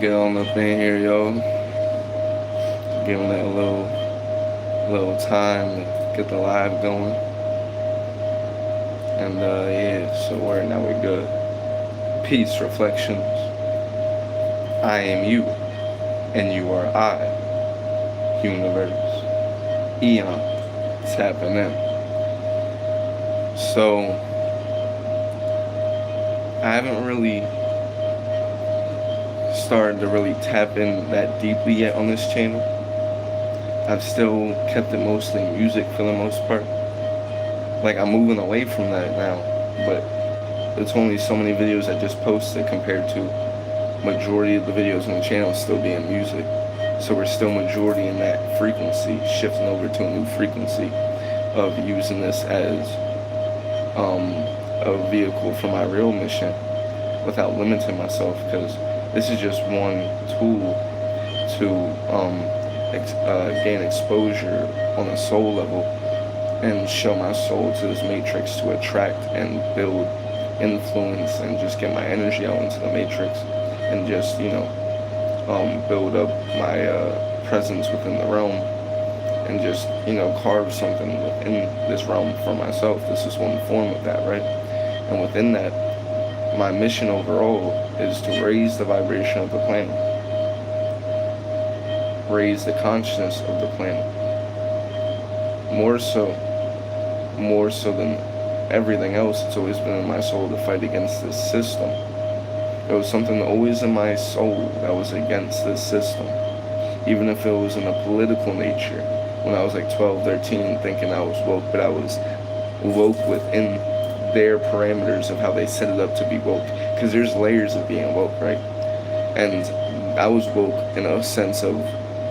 Get on up in here, yo. Giving it a little time to get the live going. And yeah, so now we're good. Peace reflections. I am you, and you are I. Universe. Eon. Tapping in. So I haven't really started to really tap in that deeply yet on this channel. I've still kept it mostly music for the most part. Like, I'm moving away from that now, but it's only so many videos I just posted compared to majority of the videos on the channel still being music. So we're still majority in that frequency, shifting over to a new frequency of using this as a vehicle for my real mission without limiting myself, because this is just one tool to gain exposure on a soul level and show my soul to this matrix to attract and build influence and just get my energy out into the matrix and just, build up my presence within the realm and just, carve something within this realm for myself. This is one form of that, right? And within that, my mission overall is to raise the vibration of the planet, raise the consciousness of the planet, more so than everything else. It's always been in my soul to fight against this system. There was something always in my soul that was against this system, even if it was in a political nature. When I was like 12, 13, thinking I was woke, but I was woke within their parameters of how they set it up to be woke, because there's layers of being woke, right? And I was woke in a sense of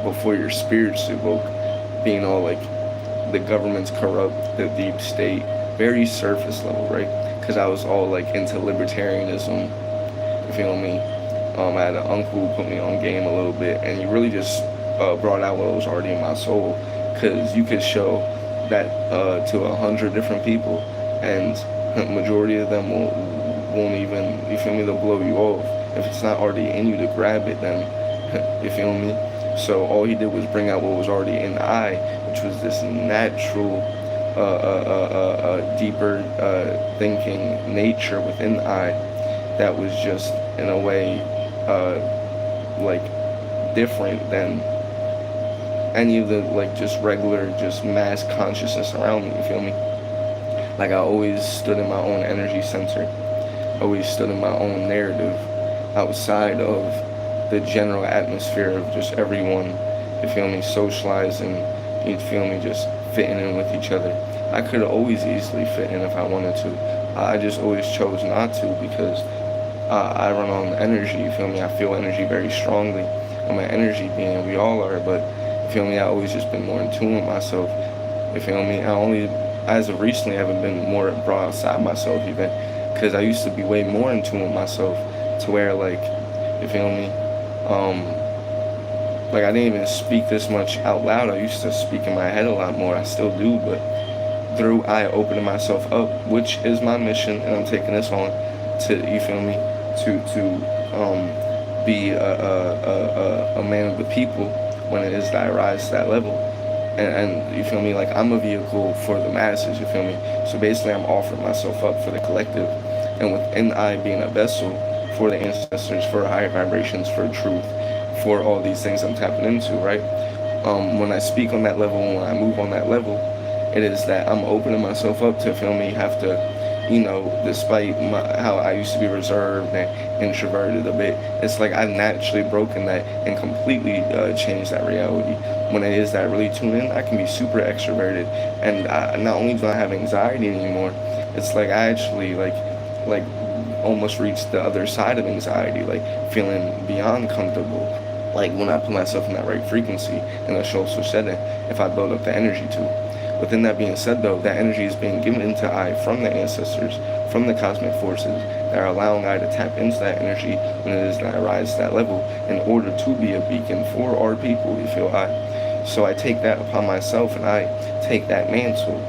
before you're spiritually woke, being all like the government's corrupt, the deep state, very surface level, right? Because I was all like into libertarianism, you feel me? I had an uncle who put me on game a little bit, and he really just brought out what was already in my soul, because you could show that to 100 different people, and majority of them won't even, you feel me, they'll blow you off. If it's not already in you to grab it, then, you feel me? So all he did was bring out what was already in I, which was this natural, deeper thinking nature within I that was just, in a way, like, different than any of the, like, just regular, just mass consciousness around me, you feel me? Like, I always stood in my own energy center, always stood in my own narrative, outside of the general atmosphere of just everyone, you feel me, socializing, you feel me, just fitting in with each other. I could always easily fit in if I wanted to. I just always chose not to, because I run on energy, you feel me? I feel energy very strongly. I'm an energy being, we all are, but you feel me, I always just been more in tune with myself, you feel me? I only, as of recently, haven't been more brought outside myself even, because I used to be way more in tune with myself, to where, like, you feel me, like, I didn't even speak this much out loud. I used to speak in my head a lot more. I still do, but through I opening myself up, which is my mission, and I'm taking this on to, you feel me, to be a man of the people when it is that I rise to that level. And you feel me, like, I'm a vehicle for the masses, you feel me? So basically I'm offering myself up for the collective, and within I being a vessel for the ancestors, for higher vibrations, for truth, for all these things I'm tapping into, right? When I speak on that level, when I move on that level, it is that I'm opening myself up to, feel me, have to, despite how I used to be reserved and introverted a bit, it's like I've naturally broken that and completely changed that reality. When it is that I really tune in, I can be super extroverted, and not only do I have anxiety anymore, it's like I actually like almost reached the other side of anxiety, like feeling beyond comfortable. Like when I put myself in that right frequency, and I show also said it, if I build up the energy to. Within that being said, though, that energy is being given into I from the ancestors, from the cosmic forces that are allowing I to tap into that energy when it is that I rise to that level in order to be a beacon for our people, you feel I? So I take that upon myself, and I take that mantle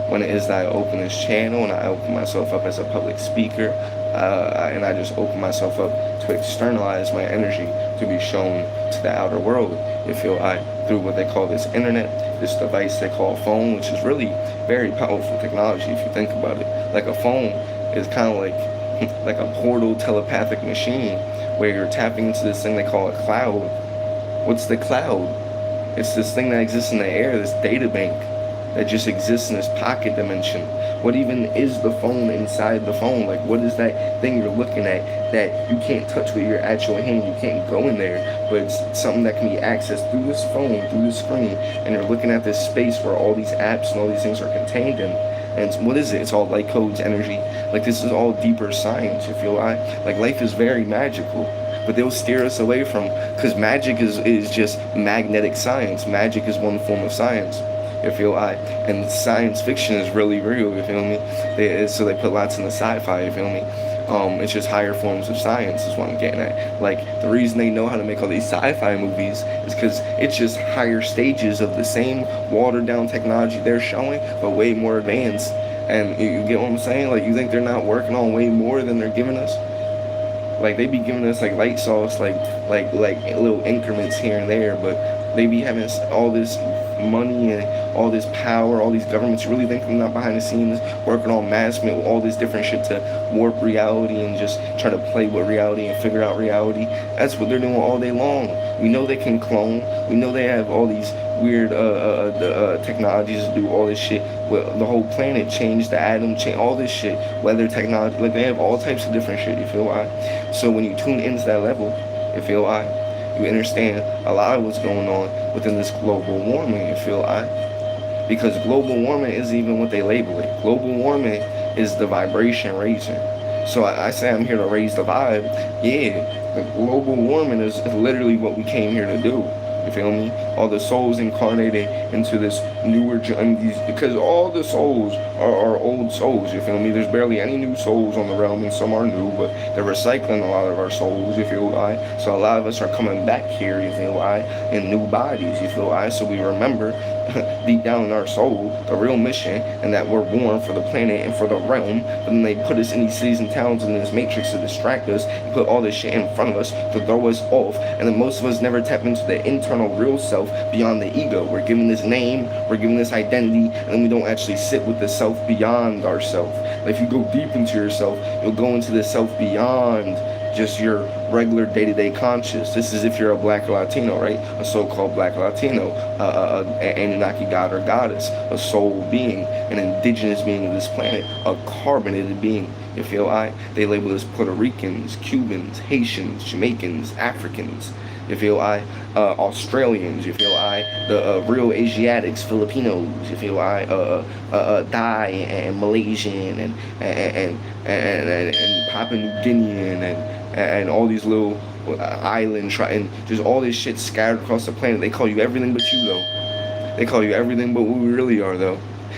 when it is that I open this channel and I open myself up as a public speaker, and I just open myself up to to externalize my energy to be shown to the outer world, you feel I, through what they call this internet, this device they call a phone, which is really very powerful technology if you think about it. Like a phone is kind of like a portal telepathic machine where you're tapping into this thing they call a cloud. What's the cloud? It's this thing that exists in the air, this data bank that just exists in this pocket dimension. What even is the phone inside the phone? Like, what is that thing you're looking at that you can't touch with your actual hand? You can't go in there, but it's something that can be accessed through this phone, through the screen, and you're looking at this space where all these apps and all these things are contained in. And what is it? It's all light codes, energy. Like, this is all deeper science, you feel I? Like, life is very magical, but they'll steer us away from, because magic is just magnetic science. Magic is one form of science, you feel I? And science fiction is really real, you feel me? So they put lots in the sci-fi, you feel me? It's just higher forms of science is what I'm getting at. Like, the reason they know how to make all these sci-fi movies is because it's just higher stages of the same watered down technology they're showing, but way more advanced. And you get what I'm saying? Like, you think they're not working on way more than they're giving us? Like, they be giving us like light sauce, like little increments here and there, but they be having all this money and all this power, all these governments. You really think they're not behind the scenes working on mass, all this different shit to warp reality and just try to play with reality and figure out reality? That's what they're doing all day long. We know they can clone. We know they have all these weird technologies to do all this shit. Well, the whole planet, change the atom, change all this shit. Weather technology, like they have all types of different shit. You feel I? So when you tune into that level, you feel I? You understand a lot of what's going on within this global warming, you feel I? Because global warming isn't even what they label it. Global warming is the vibration raising. So I say I'm here to raise the vibe. Yeah, the global warming is literally what we came here to do. You feel me? All the souls incarnated into this newer, because all the souls are old souls, you feel me? There's barely any new souls on the realm, and some are new, but they're recycling a lot of our souls, you feel I? So a lot of us are coming back here, you feel I? In new bodies, you feel I? So we remember deep down in our soul the real mission, and that we're born for the planet and for the realm. But then they put us in these cities and towns and in this matrix to distract us and put all this shit in front of us to throw us off. And then most of us never tap into the internal real self beyond the ego. We're given this name, we're given this identity, and then we don't actually sit with the self beyond ourself. Like, if you go deep into yourself, you'll go into the self beyond just your regular day-to-day conscious. This is if you're a black Latino, right? A so-called black Latino, an Anunnaki god or goddess, a soul being, an indigenous being of this planet, a carbonated being, you feel I? They label us Puerto Ricans, Cubans, Haitians, Jamaicans, Africans, you feel I? Australians, you feel I? The real Asiatics, Filipinos, you feel I? Thai and Malaysian and Papua New Guinean and all these little islands, and just all this shit scattered across the planet. They call you everything but you, though. They call you everything but who we really are, though.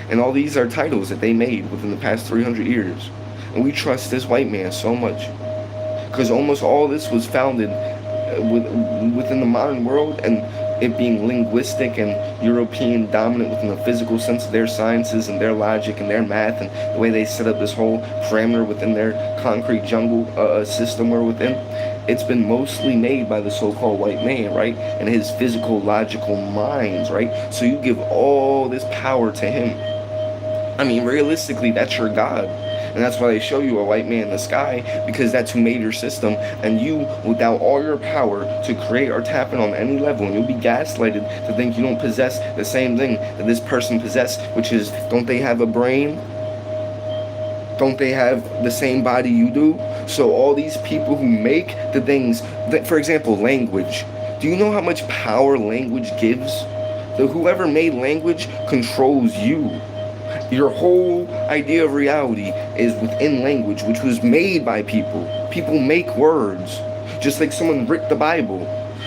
And all these are titles that they made within the past 300 years. And we trust this white man so much, because almost all this was founded within the modern world, and it being linguistic and European dominant within the physical sense of their sciences and their logic and their math, and the way they set up this whole parameter within their concrete jungle system we're within. It's been mostly made by the so-called white man, right? And his physical, logical minds, right? So you give all this power to him. I mean, realistically, that's your God. And that's why they show you a white man in the sky, because that's who made your system. And you, without all your power to create or tap in on any level, and you'll be gaslighted to think you don't possess the same thing that this person possessed, which is, don't they have a brain? Don't they have the same body you do? So all these people who make the things, that, for example, language. Do you know how much power language gives? Whoever made language controls you. Your whole idea of reality is within language, which was made by people. People make words, just like someone wrote the Bible.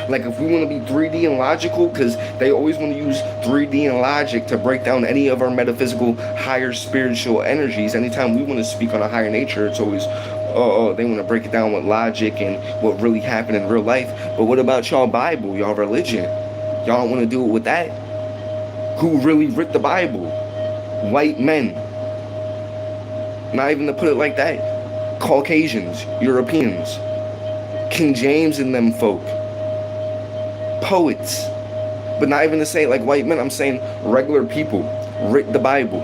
Like, if we want to be 3D and logical, because they always want to use 3D and logic to break down any of our metaphysical, higher spiritual energies. Anytime we want to speak on a higher nature, it's always, they want to break it down with logic and what really happened in real life. But what about y'all Bible, y'all religion? Y'all don't want to do it with that? Who really wrote the Bible? White men. Not even to put it like that. Caucasians, Europeans, King James and them folk. Poets. But not even to say like white men, I'm saying regular people writ the Bible.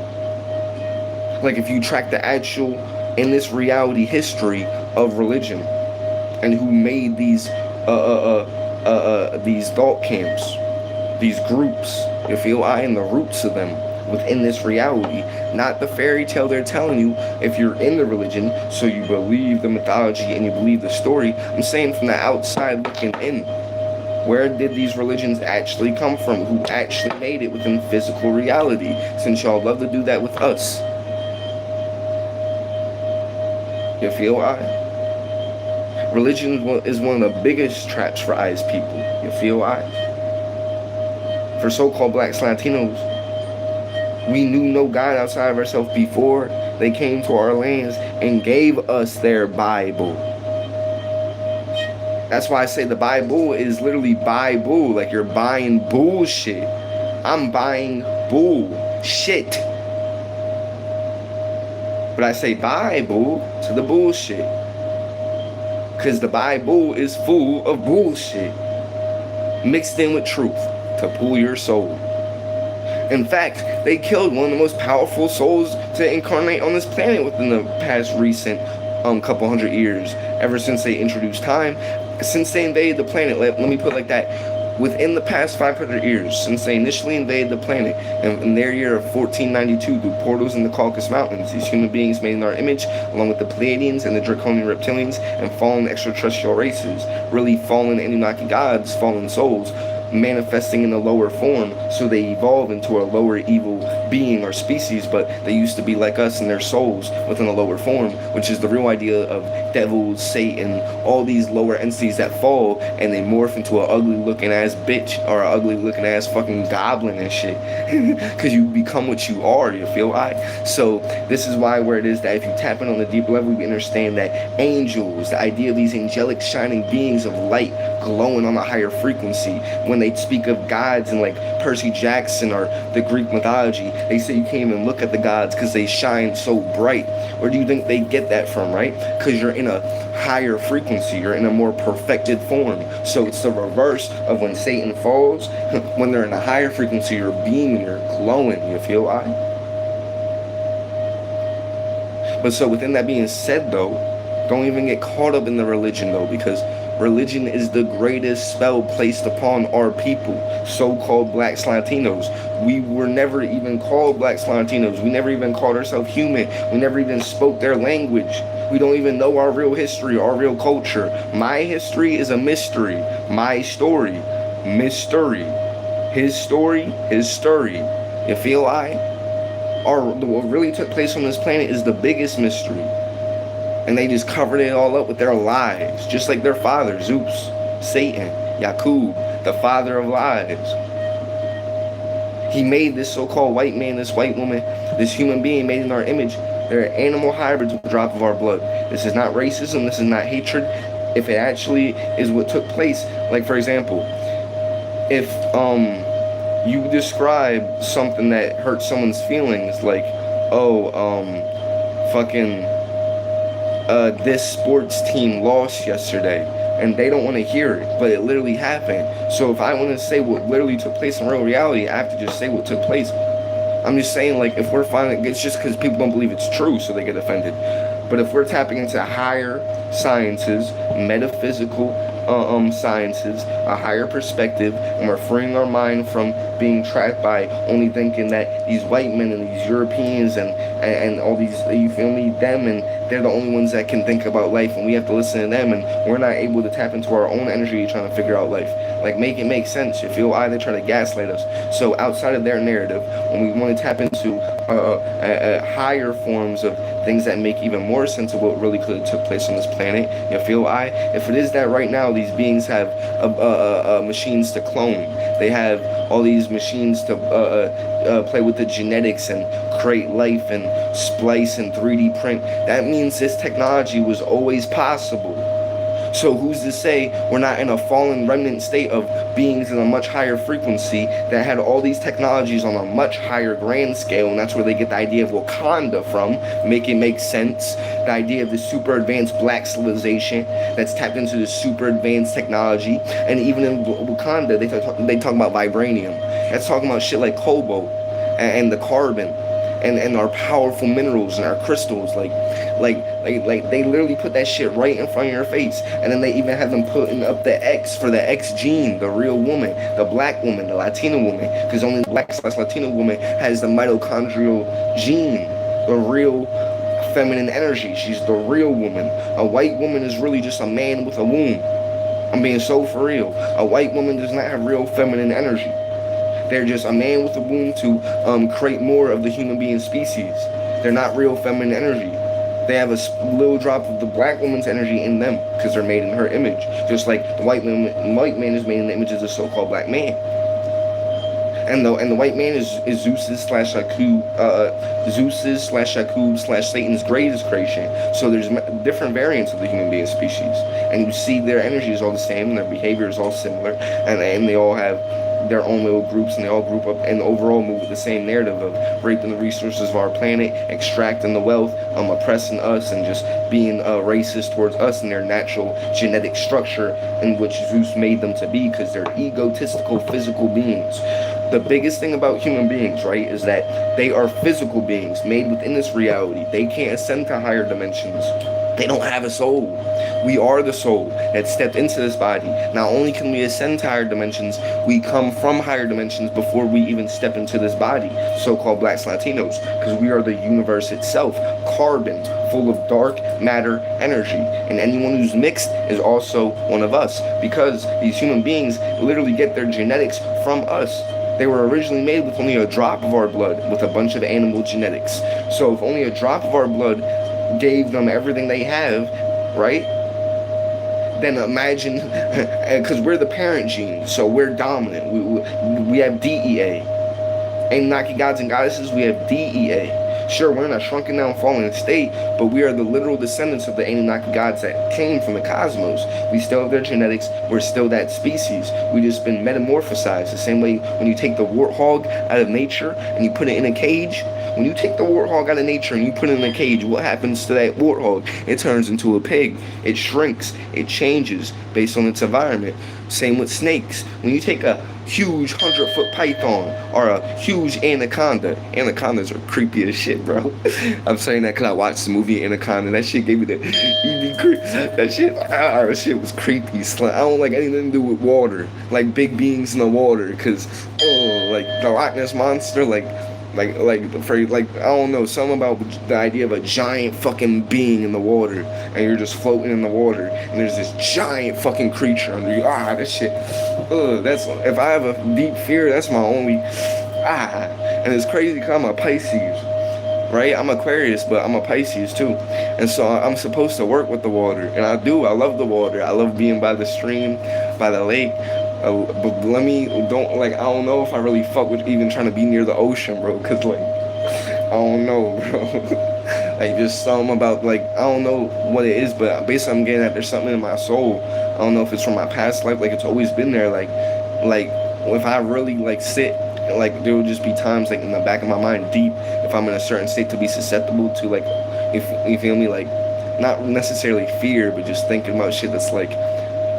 Like if you track the actual, in this reality, history of religion and who made these thought camps, these groups, you feel I, and the roots of them within this reality, not the fairy tale they're telling you if you're in the religion, so you believe the mythology and you believe the story. I'm saying from the outside looking in, where did these religions actually come from? Who actually made it within physical reality? Since y'all love to do that with us. You feel I? Religion is one of the biggest traps for us people. You feel I? For so-called blacks, Latinos, we knew no God outside of ourselves before they came to our lands and gave us their Bible. That's why I say the Bible is literally Bible, like you're buying bullshit. I'm buying bullshit. But I say Bible to the bullshit. Because the Bible is full of bullshit mixed in with truth to pull your soul. In fact, they killed one of the most powerful souls to incarnate on this planet within the past recent couple hundred years, ever since they introduced time. Since they invaded the planet, let me put it like that, within the past 500 years, since they initially invaded the planet in their year of 1492 through portals in the Caucasus Mountains, these human beings made in our image, along with the Pleiadians and the Draconian reptilians and fallen extraterrestrial races, really fallen Anunnaki gods, fallen souls, manifesting in a lower form, so they evolve into a lower evil being or species, but they used to be like us in their souls within a lower form, which is the real idea of devils, Satan, all these lower entities that fall and they morph into an ugly looking ass bitch or an ugly looking ass fucking goblin and shit. Because you become what you are, you feel I? So this is why where it is that if you tap in on the deep level, you understand that angels, the idea of these angelic shining beings of light glowing on a higher frequency, when they speak of gods and like Percy Jackson or the Greek mythology, they say you can't even look at the gods because they shine so bright. Where do you think they get that from, right? Because you're in a higher frequency, you're in a more perfected form. So it's the reverse of when Satan falls. When they're in a higher frequency, you're beaming, you're glowing, you feel I? But so within that being said though, don't even get caught up in the religion though, because religion is the greatest spell placed upon our people, so-called blacks, Latinos. We were never even called blacks, Latinos. We never even called ourselves human. We never even spoke their language. We don't even know our real history, our real culture. My history is a mystery. My story, mystery. His story, his story. You feel I? What really took place on this planet is the biggest mystery. And they just covered it all up with their lies, just like their father, Zeus, Satan, Yakub, the father of lies. He made this so-called white man, this white woman, this human being made in our image. They're animal hybrids with a drop of our blood. This is not racism, this is not hatred. If it actually is what took place, like for example, if you describe something that hurts someone's feelings, like, this sports team lost yesterday, and they don't want to hear it, but it literally happened. So if I want to say what literally took place in real reality, I have to just say what took place. I'm just saying, like, if we're finding, it's just because people don't believe it's true, so they get offended. But if we're tapping into higher sciences, metaphysical sciences, a higher perspective, and we're freeing our mind from being trapped by only thinking that these white men and these Europeans and all these, you feel me, them, and they're the only ones that can think about life, and we have to listen to them, and we're not able to tap into our own energy trying to figure out life. Like, make it make sense. You feel I? They try to gaslight us. So outside of their narrative, when we want to tap into higher forms of things that make even more sense of what really could have took place on this planet, you feel I? If it is that right now these beings have machines to clone, they have all these machines to play with the genetics and create life and splice and 3D print, that means this technology was always possible. So who's to say we're not in a fallen remnant state of beings in a much higher frequency that had all these technologies on a much higher grand scale, and that's where they get the idea of Wakanda from. Make it make sense. The idea of the super advanced black civilization that's tapped into the super advanced technology, and even in Wakanda they talk about vibranium. That's talking about shit like cobalt and the carbon. And our powerful minerals and our crystals, like they literally put that shit right in front of your face, and then they even have them putting up the X for the X gene, the real woman, the black woman, the Latina woman, because only the black/Latina woman has the mitochondrial gene, the real feminine energy. She's the real woman. A white woman is really just a man with a womb. I'm being so for real. A white woman does not have real feminine energy. They're just a man with a womb to create more of the human being species. They're not real feminine energy. They have a little drop of the black woman's energy in them because they're made in her image. Just like the white man is made in the image of the so-called black man. And the white man is Zeus's slash Satan's greatest creation. So there's different variants of the human being species, and you see their energy is all the same, and their behavior is all similar, and they all have their own little groups, and they all group up and overall move with the same narrative of raping the resources of our planet, extracting the wealth, oppressing us, and just being racist towards us and their natural genetic structure in which Zeus made them to be, because they're egotistical physical beings. The biggest thing about human beings, right, is that they are physical beings made within this reality. They can't ascend to higher dimensions. They don't have a soul. We are the soul that stepped into this body. Not only can we ascend to higher dimensions, we come from higher dimensions before we even step into this body, so-called blacks, Latinos, because we are the universe itself, carbon, full of dark matter energy. And anyone who's mixed is also one of us, because these human beings literally get their genetics from us. They were originally made with only a drop of our blood, with a bunch of animal genetics. So if only a drop of our blood gave them everything they have, right? Then imagine, because we're the parent gene, so we're dominant. We have DEA. Anunnaki gods and goddesses, we have DEA. Sure, we're in a shrunken down, fallen state, but we are the literal descendants of the Anunnaki gods that came from the cosmos. We still have their genetics. We're still that species. We just been metamorphosized. The same way when you take the warthog out of nature and you put it in a cage. When you take the warthog out of nature and you put it in a cage, what happens to that warthog? It turns into a pig. It shrinks. It changes based on its environment. Same with snakes. When you take a huge 100-foot python or a huge anaconda. Anacondas are creepy as shit, bro. I'm saying that because I watched the movie Anaconda. That shit gave me the that shit was creepy. I don't like anything to do with water, like big beings in the water, because like the Loch Ness monster, like I don't know, something about the idea of a giant fucking being in the water, and you're just floating in the water, and there's this giant fucking creature under you. That shit. That's, if I have a deep fear, that's my only. And it's crazy because I'm a Pisces, right? I'm Aquarius, but I'm a Pisces too, and so I'm supposed to work with the water, and I do. I love the water. I love being by the stream, by the lake. But I don't know if I really fuck with even trying to be near the ocean, bro, because, like, I don't know, bro. Like, just something about, like, I don't know what it is, but basically I'm getting at there's something in my soul. I don't know if it's from my past life, like, it's always been there, like, if I really, like, sit, like, there will just be times, like, in the back of my mind, deep, if I'm in a certain state, to be susceptible to, like, if you feel me, like, not necessarily fear, but just thinking about shit that's, like,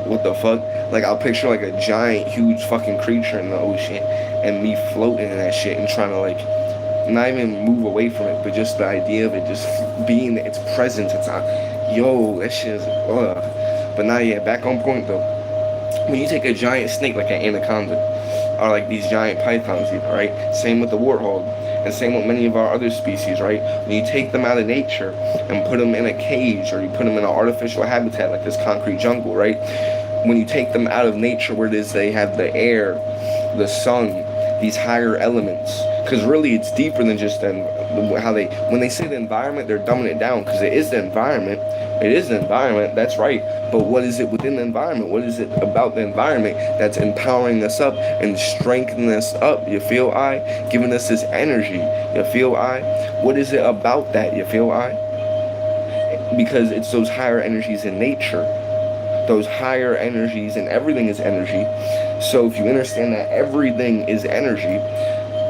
what the fuck? Like, I'll picture, like, a giant, huge fucking creature in the ocean, and me floating in that shit and trying to, like, not even move away from it, but just the idea of it just being its presence. It's like, yo, that shit is, But now, yeah, back on point, though. When you take a giant snake like an anaconda, or like these giant pythons, right? Same with the warthog, and same with many of our other species, right? When you take them out of nature and put them in a cage, or you put them in an artificial habitat like this concrete jungle, right? When you take them out of nature, where it is they have the air, the sun, these higher elements, because really it's deeper than just when they say the environment, they're dumbing it down, because it is the environment. It is the environment, that's right. But what is it within the environment? What is it about the environment that's empowering us up and strengthening us up? You feel I? Giving us this energy. You feel I? What is it about that? You feel I? Because it's those higher energies in nature. those higher energies, and everything is energy. So if you understand that everything is energy,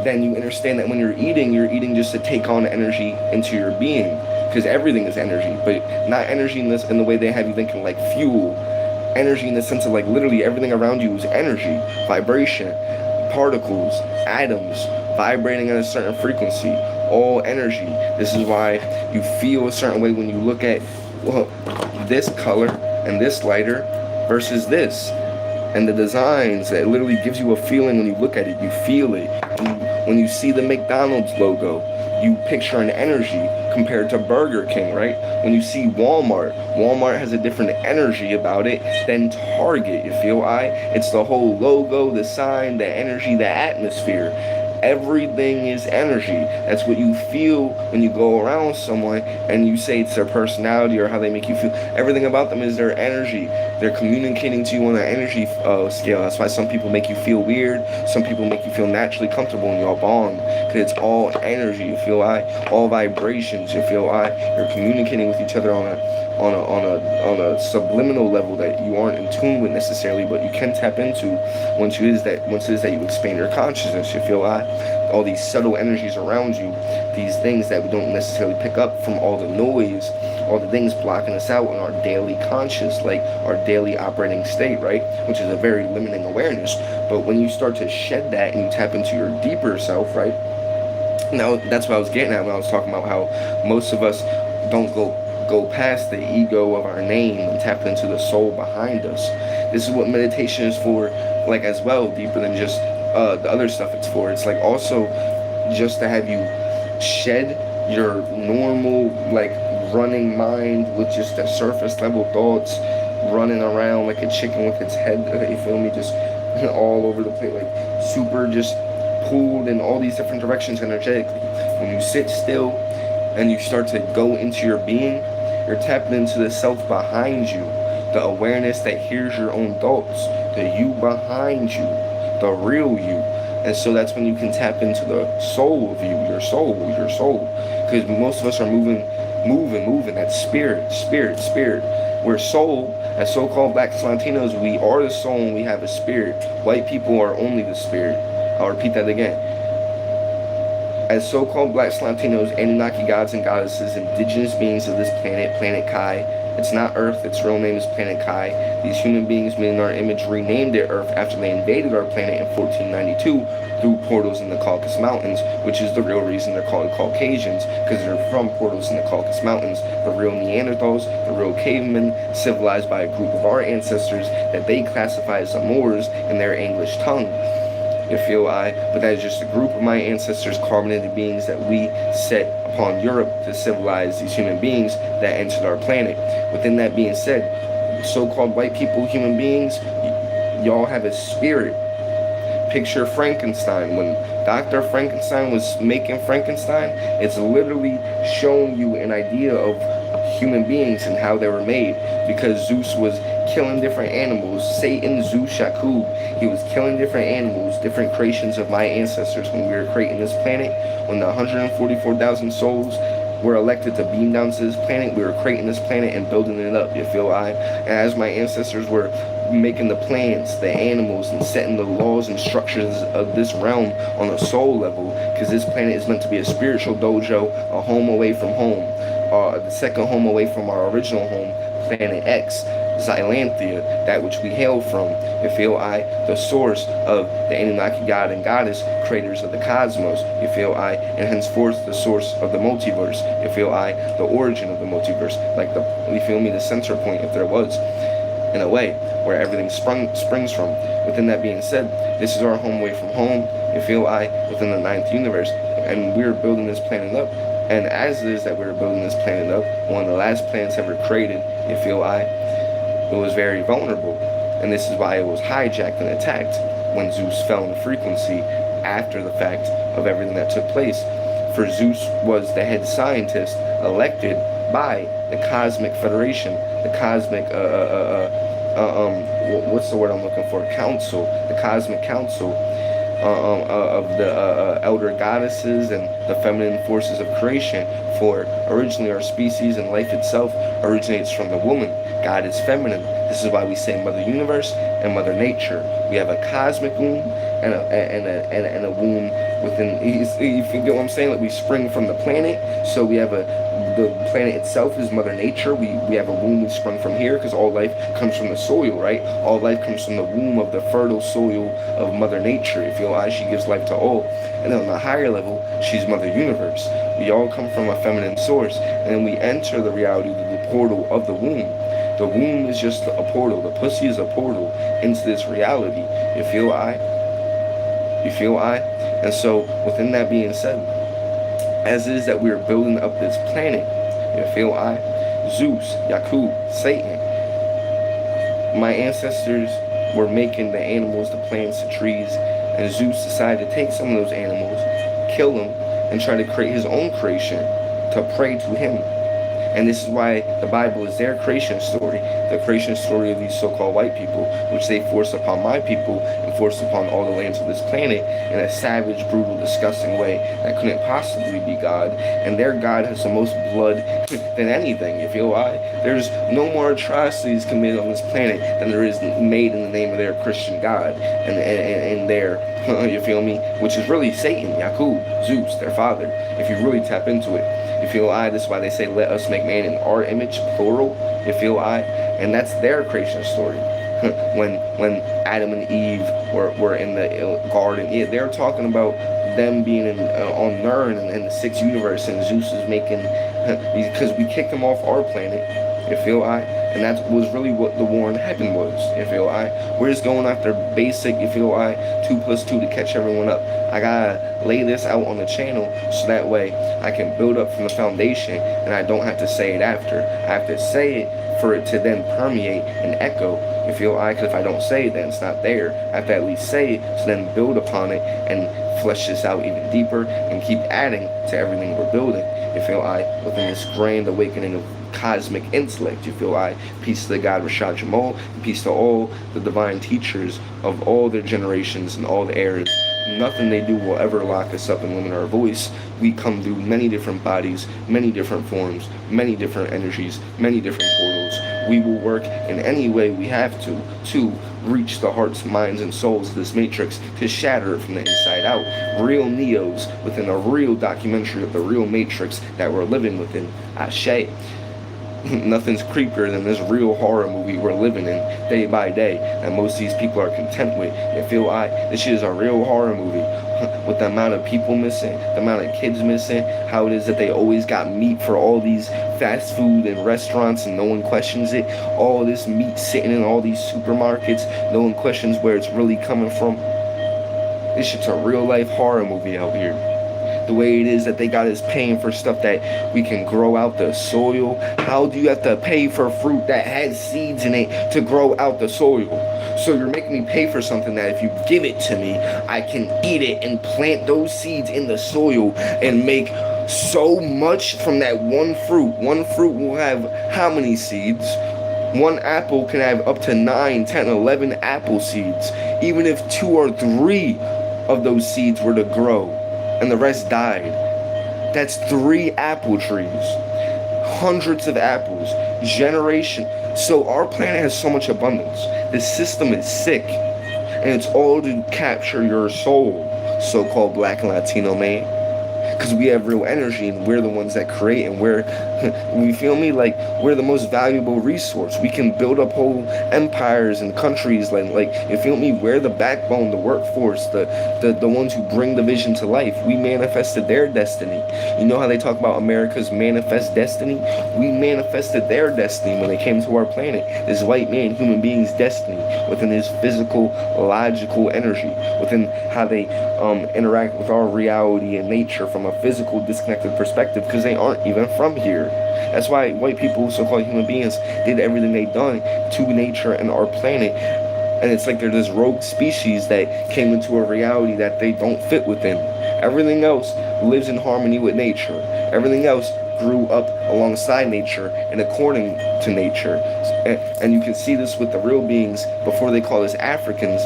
then you understand that when you're eating just to take on energy into your being, because everything is energy, but not energy in the way they have you thinking like fuel. Energy in the sense of like literally everything around you is energy, vibration, particles, atoms vibrating at a certain frequency, all energy. This is why you feel a certain way when you look at, well, this color and this lighter versus this, and the designs, that literally gives you a feeling. When you look at it, you feel it. When you see the McDonald's logo, you picture an energy compared to Burger King, right? When you see Walmart has a different energy about it than Target, you feel it's the whole logo, the sign, the energy, the atmosphere. Everything is energy. That's what you feel when you go around someone and you say it's their personality or how they make you feel. Everything about them is their energy. They're communicating to you on an energy scale. That's why some people make you feel weird. Some people make you feel naturally comfortable and y'all bond. Because it's all energy, you feel all vibrations, you feel You're communicating with each other on a subliminal level that you aren't in tune with necessarily, but you can tap into once it is that you expand your consciousness, you feel all these subtle energies around you, these things that we don't necessarily pick up from all the noise, all the things blocking us out in our daily conscious, like our daily operating state, right? Which is a very limiting awareness. But when you start to shed that and you tap into your deeper self, right? Now, that's what I was getting at when I was talking about how most of us don't go past the ego of our name and tap into the soul behind us. This is what meditation is for, like, as well, deeper than just the other stuff it's for. It's like also just to have you shed your normal, like, running mind with just the surface level thoughts running around like a chicken with its head, you feel me, just all over the place, like super just pulled in all these different directions energetically. When you sit still and you start to go into your being, you're tapping into the self behind you, the awareness that hears your own thoughts, the you behind you, the real you. And so that's when you can tap into the soul of you, your soul. Because most of us are moving, that spirit. We're soul. As so-called Blacks Latinos, we are the soul and we have a spirit. White people are only the spirit. I'll repeat that again. As so-called Blacks, Latinos, Anunnaki gods and goddesses, indigenous beings of this planet, Planet Kai. It's not Earth, its real name is Planet Kai. These human beings made in our image renamed it Earth after they invaded our planet in 1492 through portals in the Caucasus Mountains, which is the real reason they're called Caucasians, because they're from portals in the Caucasus Mountains. The real Neanderthals, the real cavemen, civilized by a group of our ancestors that they classify as the Moors in their English tongue. You feel but that is just a group of my ancestors, carbonated beings that we set upon Europe to civilize these human beings that entered our planet. Within that being said, so-called white people, human beings, y'all have a spirit. Picture Frankenstein. When Dr. Frankenstein was making Frankenstein, it's literally showing you an idea of human beings and how they were made, because Zeus was killing different animals. Satan, Zeus, Shakub, he was killing different animals, different creations of my ancestors when we were creating this planet. When the 144,000 souls were elected to beam down to this planet, we were creating this planet and building it up, you feel And as my ancestors were making the plants, the animals, and setting the laws and structures of this realm on a soul level, because this planet is meant to be a spiritual dojo, a home away from home, the second home away from our original home, Planet X, Xylanthia, that which we hail from, you feel the source of the Anunnaki god and goddess, creators of the cosmos, you feel and henceforth the source of the multiverse, you feel the origin of the multiverse, like you feel me, the center point, if there was, in a way, where everything springs from. Within that being said, this is our home away from home, you feel within the 9th universe, and we're building this planet up. And as it is that we're building this planet up, one of the last planets ever created, you feel it was very vulnerable. And this is why it was hijacked and attacked when Zeus fell in frequency after the fact of everything that took place. For Zeus was the head scientist elected by the Cosmic Federation, the Cosmic, what's the word I'm looking for? Council, the Cosmic Council of the elder goddesses and the feminine forces of creation. For originally our species and life itself originates from the woman. God is feminine. This is why we say Mother Universe and Mother Nature. We have a cosmic womb and a womb within. You get what I'm saying? Like we spring from the planet, so we have the planet itself is Mother Nature. We have a womb we sprung from here because all life comes from the soil, right? All life comes from the womb of the fertile soil of Mother Nature. If you know, she gives life to all. And then on a higher level, she's Mother Universe. We all come from a feminine source, and then we enter the reality of the portal of the womb. The womb is just a portal. The pussy is a portal into this reality. You feel I? You feel I? And so, within that being said, as it is that we are building up this planet, you feel I? Zeus, Yakub, Satan. My ancestors were making the animals, the plants, the trees, and Zeus decided to take some of those animals, kill them, and try to create his own creation to pray to him. And this is why the Bible is their creation story, the creation story of these so-called white people, which they forced upon my people and forced upon all the lands of this planet in a savage, brutal, disgusting way that couldn't possibly be God. And their God has the most blood than anything, you feel why? There's no more atrocities committed on this planet than there is made in the name of their Christian God and their, you feel me? Which is really Satan, Yakub, Zeus, their father, if you really tap into it. You feel I? That's why they say, let us make man in our image, plural. You feel I? And that's their creation story. when Adam and Eve were in the garden, yeah, they're talking about them being on Nern in the sixth universe, and Zeus is making, because we kicked them off our planet. You feel I? And that was really what the war in heaven was. You feel I? We're just going after basic, you feel I, 2 + 2 to catch everyone up. I gotta lay this out on the channel so that way I can build up from the foundation and I don't have to say it after. I have to say it for it to then permeate and echo. You feel I? Because if I don't say it, then it's not there. I have to at least say it to then build upon it and flesh this out even deeper and keep adding to everything we're building. You feel I? Within this grand awakening of cosmic intellect, you feel I? Peace to the God Rashad Jamal, and peace to all the divine teachers of all their generations and all the eras. Nothing they do will ever lock us up and limit our voice. We come through many different bodies, many different forms, many different energies, many different portals. We will work in any way we have to reach the hearts, minds, and souls of this matrix, to shatter it from the inside out. Real Neos within a real documentary of the real matrix that we're living within. Ashe. Nothing's creepier than this real horror movie we're living in day by day that most of these people are content with. You feel I? This shit is a real horror movie. With the amount of people missing, the amount of kids missing, how it is that they always got meat for all these fast food and restaurants and no one questions it. All this meat sitting in all these supermarkets, no one questions where it's really coming from. This shit's a real life horror movie out here. The way it is that they got us paying for stuff that we can grow out the soil. How do you have to pay for fruit that has seeds in it to grow out the soil? So you're making me pay for something that if you give it to me, I can eat it and plant those seeds in the soil and make so much from that one fruit. One fruit will have how many seeds? One apple can have up to 9, 10, 11 apple seeds. Even if 2 or 3 of those seeds were to grow and the rest died, that's 3 apple trees, hundreds of apples, generation. So our planet has so much abundance. This system is sick, and it's all to capture your soul, so-called Black and Latino man. Because we have real energy and we're the ones that create, and we feel me, like we're the most valuable resource. We can build up whole empires and countries, like you feel me, we're the backbone, the workforce, the ones who bring the vision to life. We manifested their destiny. You know how they talk about America's manifest destiny? We manifested their destiny when they came to our planet. This white man, human being's destiny within his physical, logical energy, within how they interact with our reality and nature from a physical disconnected perspective, because they aren't even from here. That's why white people, so-called human beings, did everything they done to nature and our planet. And it's like they're this rogue species that came into a reality that they don't fit within. Everything else lives in harmony with nature. Everything else grew up alongside nature and according to nature. And you can see this with the real beings before they call us Africans.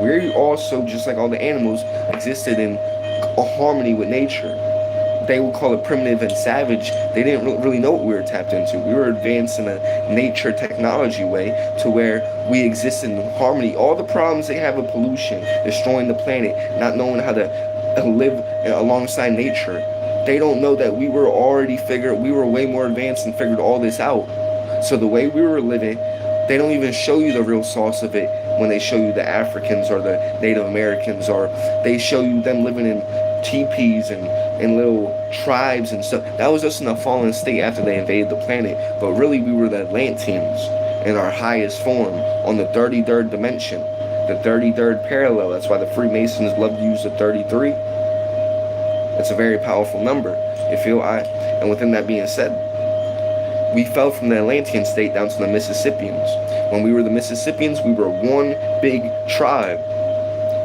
We also, just like all the animals, existed in a harmony with nature. they would call it primitive and savage, they didn't really know what we were tapped into. We were advanced in a nature technology way to where we exist in harmony. All the problems they have with pollution, destroying the planet, not knowing how to live alongside nature, they don't know that we were way more advanced and figured all this out. So the way we were living, they don't even show you the real source of it when they show you the Africans or the Native Americans, or they show you them living in teepees and little tribes and stuff. That was just in a fallen state after they invaded the planet. But really, we were the Atlanteans in our highest form on the 33rd dimension, the 33rd parallel. That's why the Freemasons love to use the 33. It's a very powerful number, you feel? And within that being said, we fell from the Atlantean state down to the Mississippians. When we were the Mississippians, we were one big tribe.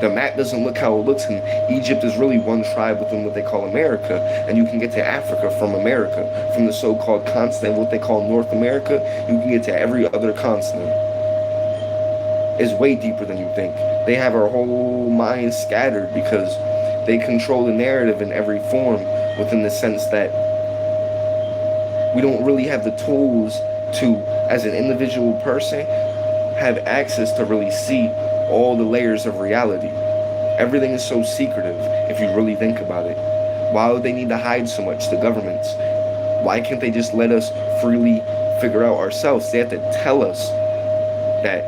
The map doesn't look how it looks, and Egypt is really one tribe within what they call America. And you can get to Africa from America, from the so-called continent, what they call North America. You can get to every other continent. It's way deeper than you think. They have our whole mind scattered because they control the narrative in every form, within the sense that we don't really have the tools to, as an individual person, have access to really see all the layers of reality. Everything is so secretive if you really think about it. Why would they need to hide so much, the governments? Why can't they just let us freely figure out ourselves? They have to tell us that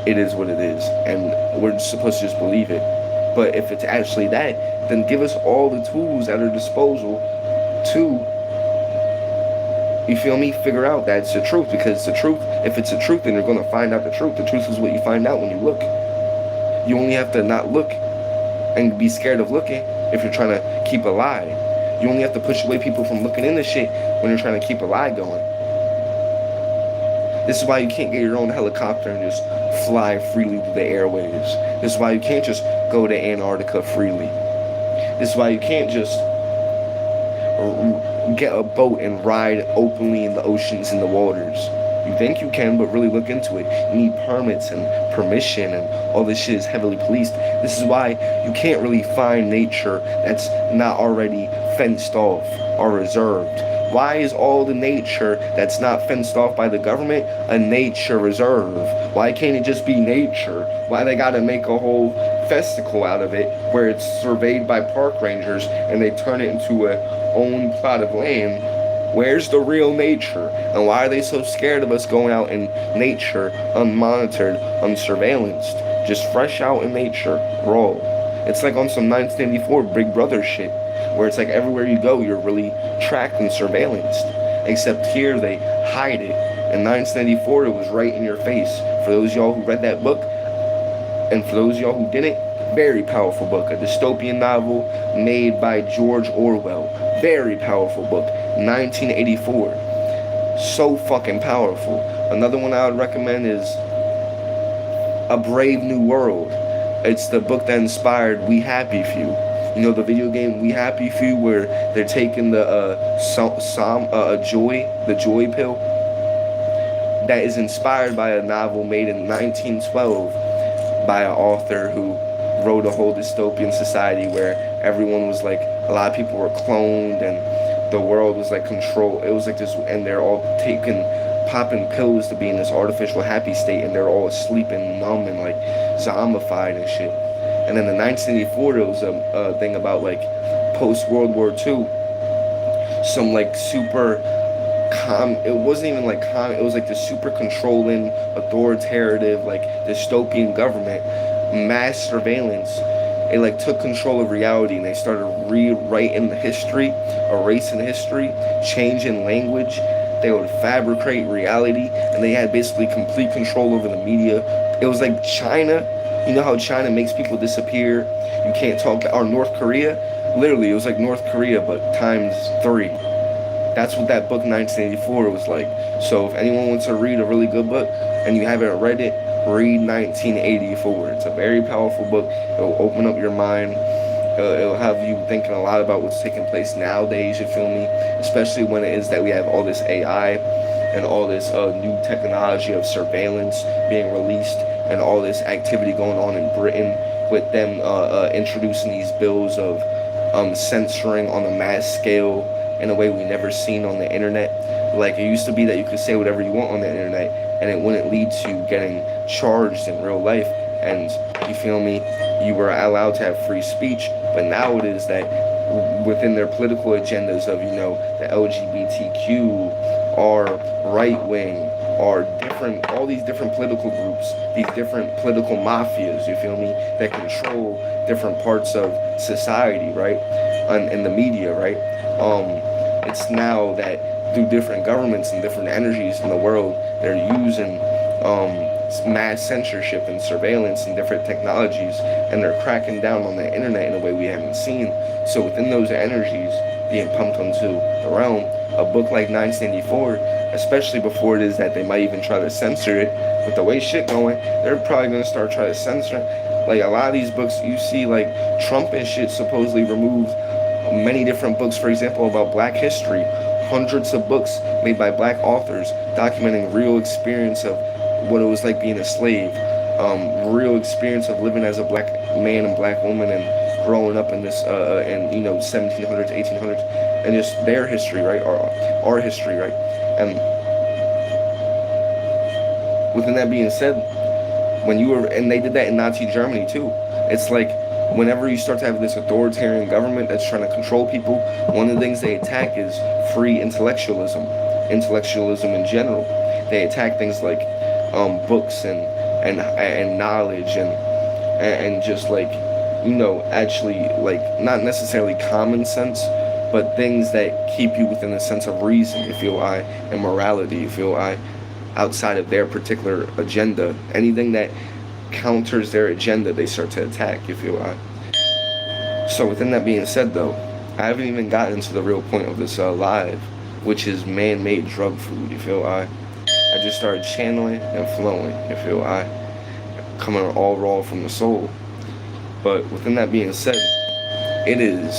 it is what it is, and we're supposed to just believe it. But if it's actually that, then give us all the tools at our disposal to, you feel me, figure out that it's the truth. Because it's the truth. If it's the truth, then you're going to find out the truth. The truth is what you find out when you look. You only have to not look and be scared of looking if you're trying to keep a lie. You only have to push away people from looking into shit when you're trying to keep a lie going. This is why you can't get your own helicopter and just fly freely through the airwaves. This is why you can't just go to Antarctica freely. This is why you can't just get a boat and ride openly in the oceans and the waters. You think you can, but really look into it. You need permits and permission, and all this shit is heavily policed. This is why you can't really find nature that's not already fenced off or reserved. Why is all the nature that's not fenced off by the government a nature reserve? Why can't it just be nature? Why they gotta make a whole festival out of it where it's surveyed by park rangers and they turn it into a own plot of land? Where's the real nature? And why are they so scared of us going out in nature, unmonitored, unsurveillanced, just fresh out in nature, raw? It's like on some 1984 Big Brother shit, where it's like everywhere you go, you're really tracked and surveillanced. Except here, they hide it. In 1984, it was right in your face. For those of y'all who read that book, and for those of y'all who didn't, very powerful book. A dystopian novel made by George Orwell. Very powerful book. 1984. So fucking powerful. Another one I would recommend is A Brave New World. It's the book that inspired We Happy Few. You know the video game We Happy Few, where they're taking the joy pill? That is inspired by a novel made in 1912 by an author who wrote a whole dystopian society where everyone was like, a lot of people were cloned and the world was like controlled. It was like this, and they're all popping pills to be in this artificial happy state, and they're all asleep and numb and like zombified and shit. And then in 1984, there was a thing about like post-World War II, some like super it wasn't even like it was like the super controlling, authoritative, like dystopian government, mass surveillance. It like took control of reality, and they started rewriting the history, erasing history, changing language. They would fabricate reality, and they had basically complete control over the media. It was like China. You know how China makes people disappear? You can't talk. Or North Korea. Literally, it was like North Korea, but times 3. That's what that book 1984 was like. So if anyone wants to read a really good book, and you haven't read it, read 1984. It's a very powerful book. It'll open up your mind. It'll have you thinking a lot about what's taking place nowadays, you feel me? Especially when it is that we have all this AI and all this new technology of surveillance being released, and all this activity going on in Britain with them introducing these bills of censoring on a mass scale in a way we never seen on the internet. Like, it used to be that you could say whatever you want on the internet and it wouldn't lead to getting charged in real life. And you feel me? You were allowed to have free speech. But now it is that within their political agendas of, the LGBTQ, or right wing, or different, all these different political groups, these different political mafias, you feel me, that control different parts of society, right? And the media, right? It's now that through different governments and different energies in the world, they're using mass censorship and surveillance and different technologies, and they're cracking down on the internet in a way we haven't seen. So within those energies being pumped onto the realm, a book like 974, especially before it is that they might even try to censor it, with the way shit going, they're probably going to start trying to censor it. Like, a lot of these books, you see, like, Trump and shit supposedly removed many different books, for example, about black history. Hundreds of books made by black authors documenting real experience of what it was like being a slave, real experience of living as a black man and black woman and growing up in this, in 1700s, 1800s, and just their history, right, or our history, right. And within that being said, and they did that in Nazi Germany too. It's like, whenever you start to have this authoritarian government that's trying to control people, one of the things they attack is free intellectualism in general. They attack things like books and knowledge and just like, actually, like, not necessarily common sense, but things that keep you within a sense of reason, you feel I, and morality, you feel I, outside of their particular agenda. Anything that counters their agenda, they start to attack, you feel I. So within that being said, though, I haven't even gotten to the real point of this live, which is man-made drug food, you feel I just started channeling and flowing, you feel I, coming all raw from the soul. But within that being said, it is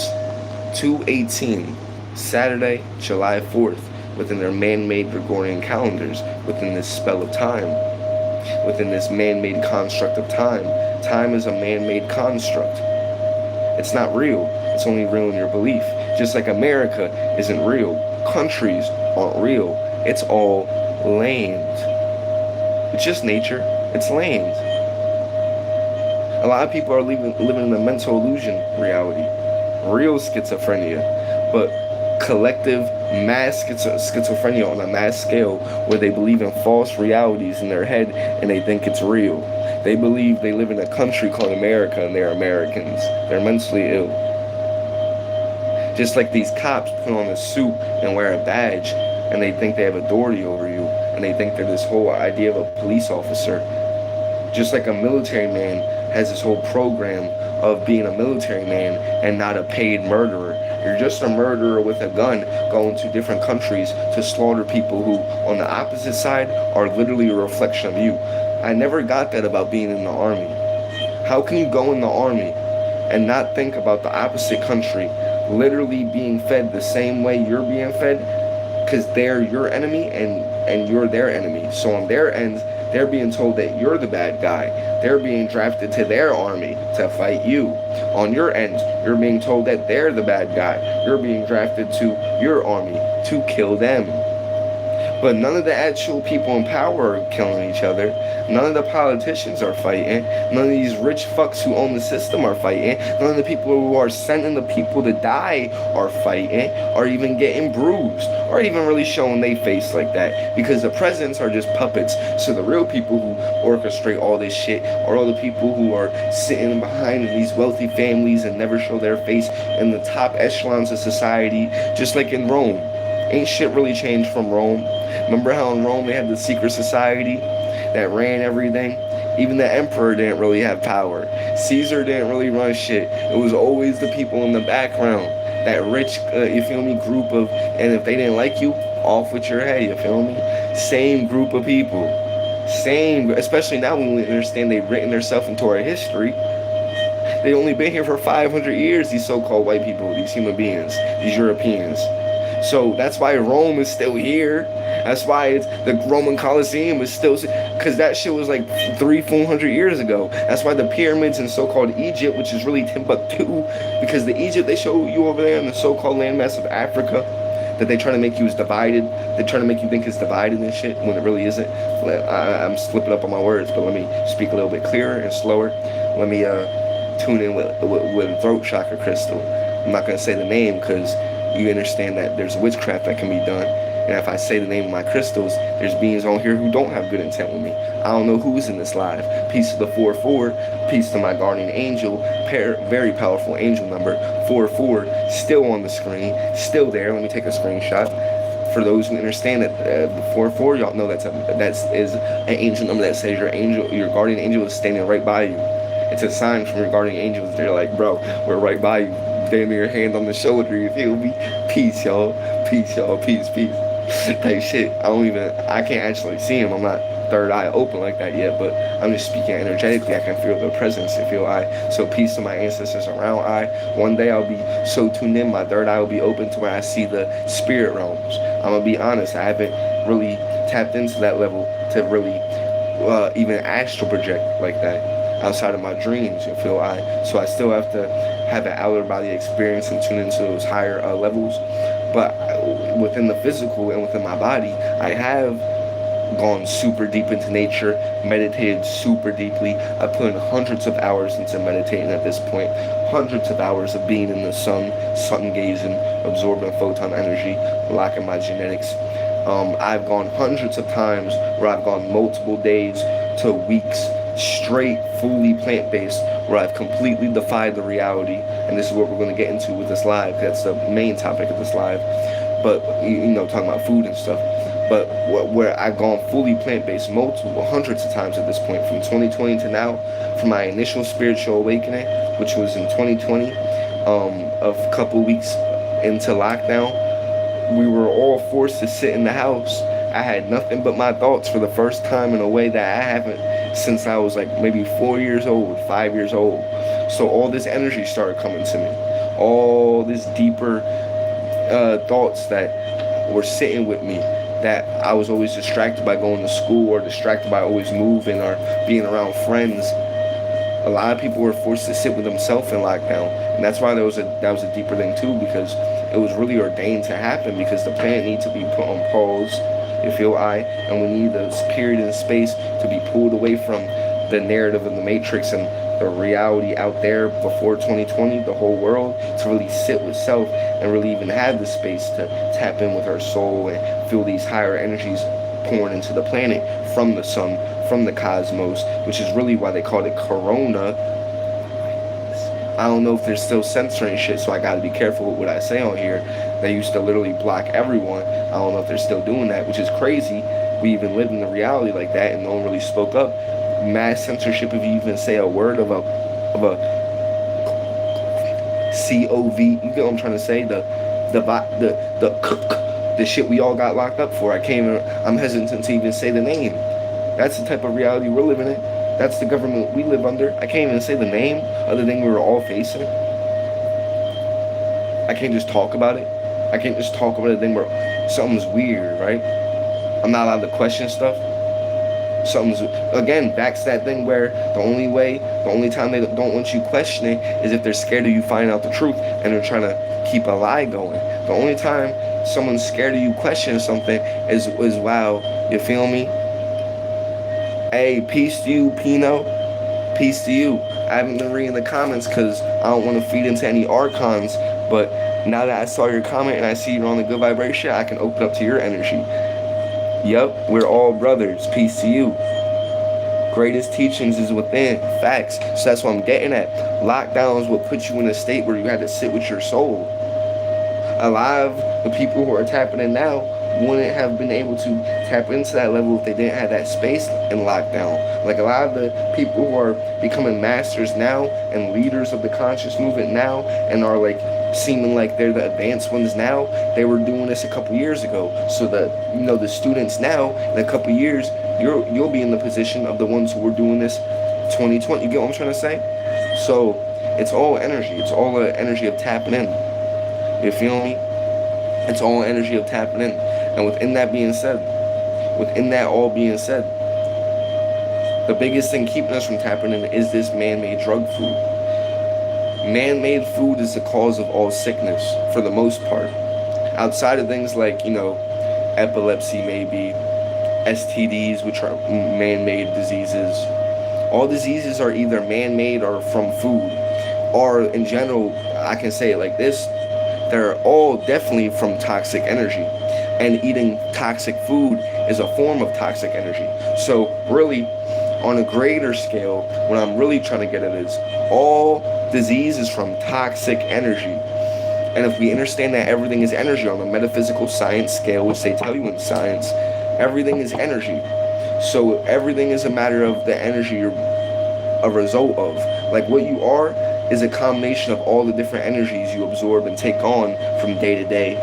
2/18, Saturday, July 4th, within their man-made Gregorian calendars, within this spell of time, within this man-made construct of time. Time is a man-made construct. It's not real. It's only real in your belief. Just like America isn't real. Countries aren't real. It's all land. It's just nature. It's land. A lot of people are living in a mental illusion reality. Real schizophrenia. But collective mass schizophrenia on a mass scale, where they believe in false realities in their head and they think it's real. They believe they live in a country called America and they're Americans. They're mentally ill. Just like these cops put on a suit and wear a badge and they think they have authority over you, and they think they're this whole idea of a police officer. Just like a military man has this whole program of being a military man and not a paid murderer. You're just a murderer with a gun going to different countries to slaughter people who, on the opposite side, are literally a reflection of you. I never got that about being in the army. How can you go in the army and not think about the opposite country literally being fed the same way you're being fed? Because they're your enemy and you're their enemy. So on their end, they're being told that you're the bad guy. They're being drafted to their army to fight you. On your end, you're being told that they're the bad guy. You're being drafted to your army to kill them. But none of the actual people in power are killing each other. None of the politicians are fighting. None of these rich fucks who own the system are fighting. None of the people who are sending the people to die are fighting, or even getting bruised, or even really showing their face like that. Because the presidents are just puppets. So the real people who orchestrate all this shit are all the people who are sitting behind these wealthy families and never show their face in the top echelons of society, just like in Rome. Ain't shit really changed from Rome. Remember how in Rome they had the secret society that ran everything? Even the emperor didn't really have power. Caesar didn't really run shit. It was always the people in the background. That rich, you feel me, group of, and if they didn't like you, off with your head, you feel me? Same group of people. Same, especially now when we understand they've written themselves into our history. They only been here for 500 years, these so-called white people, these human beings, these Europeans. So that's why Rome is still here. That's why it's the Roman Colosseum is still, because that shit was like 300-400 years ago. That's why the pyramids in so-called Egypt, which is really Timbuktu, because the Egypt they show you over there in the so-called landmass of Africa, that they try to make you as divided. They try to make you think it's divided and shit when it really isn't. I'm slipping up on my words, but let me speak a little bit clearer and slower. Let me tune in with throat chakra crystal. I'm not gonna say the name because you understand that there's witchcraft that can be done. And if I say the name of my crystals, there's beings on here who don't have good intent with me. I don't know who's in this live. Peace to the 4-4, peace to my guardian angel, very powerful angel number, 4-4, still on the screen, still there. Let me take a screenshot. For those who understand that the 4-4, y'all know that's an angel number that says your guardian angel is standing right by you. It's a sign from your guardian angels. They're like, bro, we're right by you. Damn your hand on the shoulder, you feel me? Peace, y'all. Peace, y'all. Peace, peace. Type shit. I can't actually see him. I'm not third eye open like that yet, but I'm just speaking energetically. I can feel the presence, you feel I. So peace to my ancestors around I. One day I'll be so tuned in, my third eye will be open to where I see the spirit realms. I'm gonna be honest, I haven't really tapped into that level to really even astral project like that outside of my dreams, you feel I. So I still have to have an outer body experience and tune into those higher levels. But within the physical and within my body, I have gone super deep into nature, meditated super deeply. I put in hundreds of hours into meditating at this point, hundreds of hours of being in the sun gazing, absorbing photon energy, locking my genetics. I've gone hundreds of times where I've gone multiple days to weeks straight, fully plant-based, where I've completely defied the reality. And this is what we're going to get into with this live. That's the main topic of this live. But, talking about food and stuff. But where I've gone fully plant-based hundreds of times at this point, from 2020 to now, from my initial spiritual awakening, which was in 2020, a couple weeks into lockdown, we were all forced to sit in the house. I had nothing but my thoughts for the first time in a way that I haven't since I was like maybe 4 years old, 5 years old. So all this energy started coming to me. All this deeper thoughts that were sitting with me, that I was always distracted by going to school or distracted by always moving or being around friends. A lot of people were forced to sit with themselves in lockdown. And that's why that was a deeper thing too, because it was really ordained to happen, because the planet needs to be put on pause, you feel I, and we need this period in space to be pulled away from the narrative of the Matrix and the reality out there before 2020, the whole world, to really sit with self and really even have the space to tap in with our soul and feel these higher energies pouring into the planet from the sun, from the cosmos, which is really why they called it Corona. I don't know if they're still censoring shit, so I gotta be careful with what I say on here. They used to literally block everyone. I don't know if they're still doing that, which is crazy. We even lived in the reality like that and no one really spoke up. Mass censorship if you even say a word of a COV, you get what I'm trying to say? The shit we all got locked up for. I'm hesitant to even say the name. That's the type of reality we're living in. That's the government we live under. I can't even say the name other than we were all facing. I can't just talk about it. I can't just talk about a thing where something's weird, right? I'm not allowed to question stuff. Again, back to that thing where the only time they don't want you questioning is if they're scared of you finding out the truth and they're trying to keep a lie going. The only time someone's scared of you questioning something is wow, you feel me? Hey, peace to you, Pino. Peace to you. I haven't been reading the comments because I don't want to feed into any archons, but now that I saw your comment and I see you're on the good vibration, I can open up to your energy. Yep, we're all brothers. Peace to you. Greatest teachings is within. Facts. So that's what I'm getting at. Lockdowns will put you in a state where you had to sit with your soul. A lot of the people who are tapping in now wouldn't have been able to tap into that level if they didn't have that space in lockdown. Like a lot of the people who are becoming masters now and leaders of the conscious movement now and are like seeming like they're the advanced ones now, they were doing this a couple years ago. So that, the students now in a couple years, you'll be in the position of the ones who were doing this 2020. You get what I'm trying to say? So it's all energy. It's all the energy of tapping in. You feel me? It's all energy of tapping in. And within that all being said, the biggest thing keeping us from tapping in is this man-made drug food. Man-made food is the cause of all sickness for the most part. Outside of things like, epilepsy maybe, STDs, which are man-made diseases. All diseases are either man-made or from food. Or in general, I can say it like this, they're all definitely from toxic energy. And eating toxic food is a form of toxic energy. So really, on a greater scale, what I'm really trying to get at is all disease is from toxic energy. And if we understand that everything is energy on the metaphysical science scale, which they tell you in science, everything is energy. So everything is a matter of the energy you're a result of. Like what you are is a combination of all the different energies you absorb and take on from day to day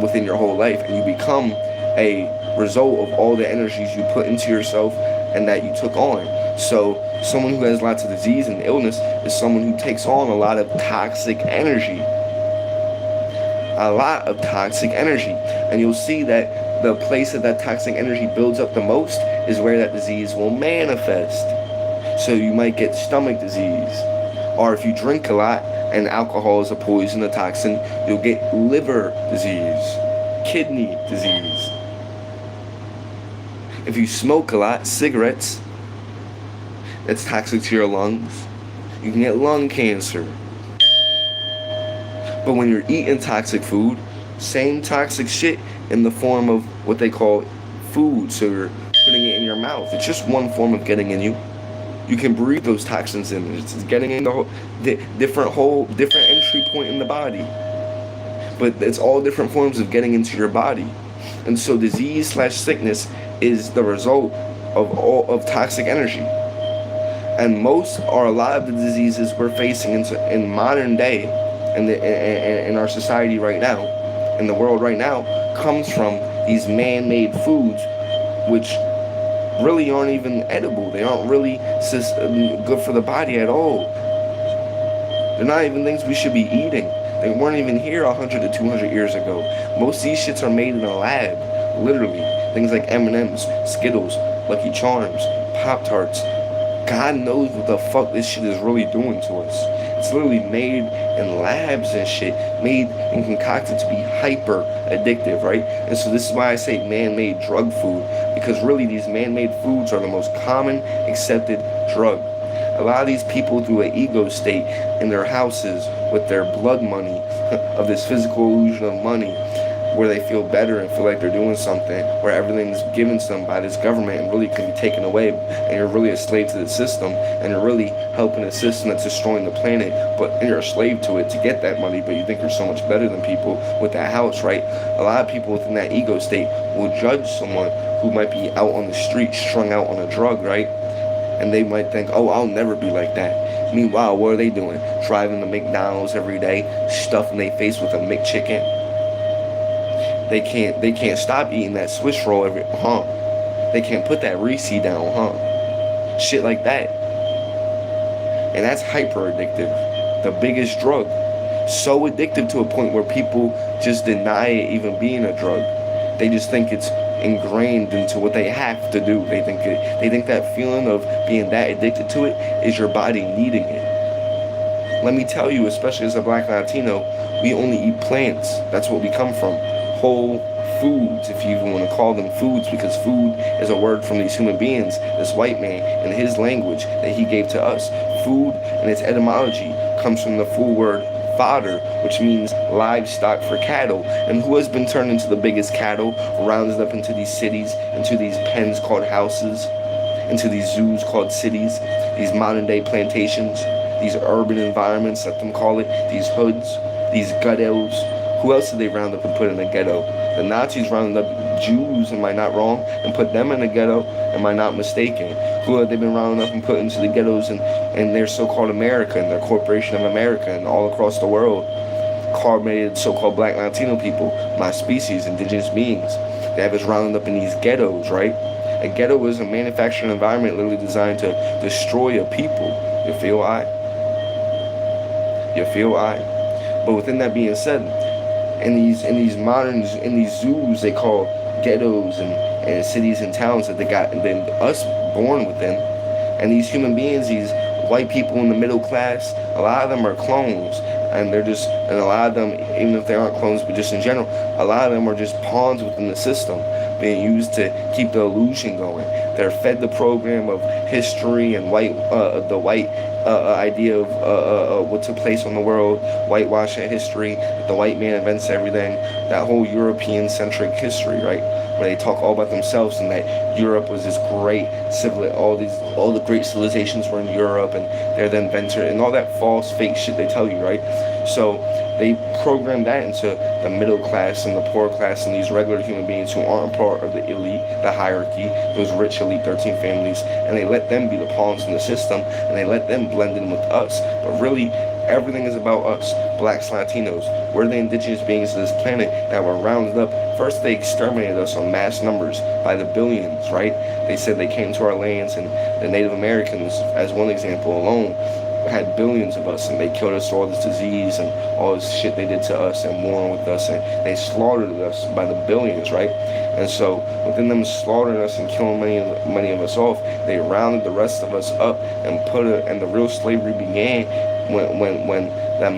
within your whole life. And you become a result of all the energies you put into yourself and that you took on. So someone who has lots of disease and illness is someone who takes on a lot of toxic energy. A lot of toxic energy. And you'll see that the place that toxic energy builds up the most is where that disease will manifest. So you might get stomach disease. Or if you drink a lot, and alcohol is a poison, a toxin, you'll get liver disease, kidney disease. If you smoke a lot, cigarettes, that's toxic to your lungs. You can get lung cancer. But when you're eating toxic food, same toxic shit in the form of what they call food. So you're putting it in your mouth. It's just one form of getting in you. You can breathe those toxins in. It's getting in the different entry point in the body. But it's all different forms of getting into your body. And so disease/sickness is the result of toxic energy. And a lot of the diseases we're facing in modern day, in our society right now, in the world right now, comes from these man-made foods, which really aren't even edible. They aren't really good for the body at all. They're not even things we should be eating. They weren't even here 100 to 200 years ago. Most of these shits are made in a lab, literally. Things like M&M's, Skittles, Lucky Charms, Pop-Tarts. God knows what the fuck this shit is really doing to us. It's literally made in labs and shit, made and concocted to be hyper addictive, right? And so this is why I say man-made drug food, because really these man-made foods are the most common accepted drug. A lot of these people through an ego state in their houses with their blood money of this physical illusion of money, where they feel better and feel like they're doing something, where everything's given to them by this government and really can be taken away, and you're really a slave to the system, and you're really helping a system that's destroying the planet, and you're a slave to it to get that money, but you think you're so much better than people with that house, right? A lot of people within that ego state will judge someone who might be out on the street strung out on a drug, right? And they might think, oh, I'll never be like that. Meanwhile, what are they doing? Driving to McDonald's every day, stuffing their face with a McChicken. They can't stop eating that Swiss roll They can't put that Reese down, Shit like that. And that's hyper addictive. The biggest drug. So addictive to a point where people just deny it even being a drug. They just think it's ingrained into what they have to do. They think that feeling of being that addicted to it is your body needing it. Let me tell you, especially as a Black Latino, we only eat plants. That's what we come from. Whole foods, if you even want to call them foods, because food is a word from these human beings, this white man, in his language that he gave to us. Food and its etymology comes from the full word fodder, which means livestock for cattle. And who has been turned into the biggest cattle, rounded up into these cities, into these pens called houses, into these zoos called cities, these modern day plantations, these urban environments, let them call it, these hoods, these ghettos. Who else did they round up and put in a ghetto? The Nazis rounded up Jews, am I not wrong, and put them in a ghetto, am I not mistaken? Who have they been rounding up and put into the ghettos in their so-called America, and their Corporation of America, and all across the world? Carbonated so-called Black Latino people, my species, indigenous beings. They have us rounded up in these ghettos, right? A ghetto is a manufacturing environment literally designed to destroy a people. You feel I? But within that being said, in these zoos they call ghettos and cities and towns that they got, and then us born within. And these human beings, these white people in the middle class, a lot of them are clones, and and a lot of them, even if they aren't clones, but just in general, a lot of them are just pawns within the system, being used to keep the illusion going. They're fed the program of history and the white idea of what took place on the world, whitewashing history, that the white man invents everything, that whole European-centric history, right? Where they talk all about themselves and that Europe was this great all the great civilizations were in Europe and they're the inventor and all that false, fake shit they tell you, right? So they program that into the middle class and the poor class and these regular human beings who aren't part of the elite, the hierarchy, those rich elite 13 families, and they let them be the pawns in the system and they let them blend in with us. But really, everything is about us, blacks, Latinos. We're the indigenous beings of this planet that were rounded up. First, they exterminated us on mass numbers by the billions, right? They said they came to our lands, and the Native Americans, as one example alone, had billions of us, and they killed us through all this disease and all this shit they did to us and warring with us, and they slaughtered us by the billions, right? And so within them slaughtering us and killing many of us off, they rounded the rest of us up and and the real slavery began when that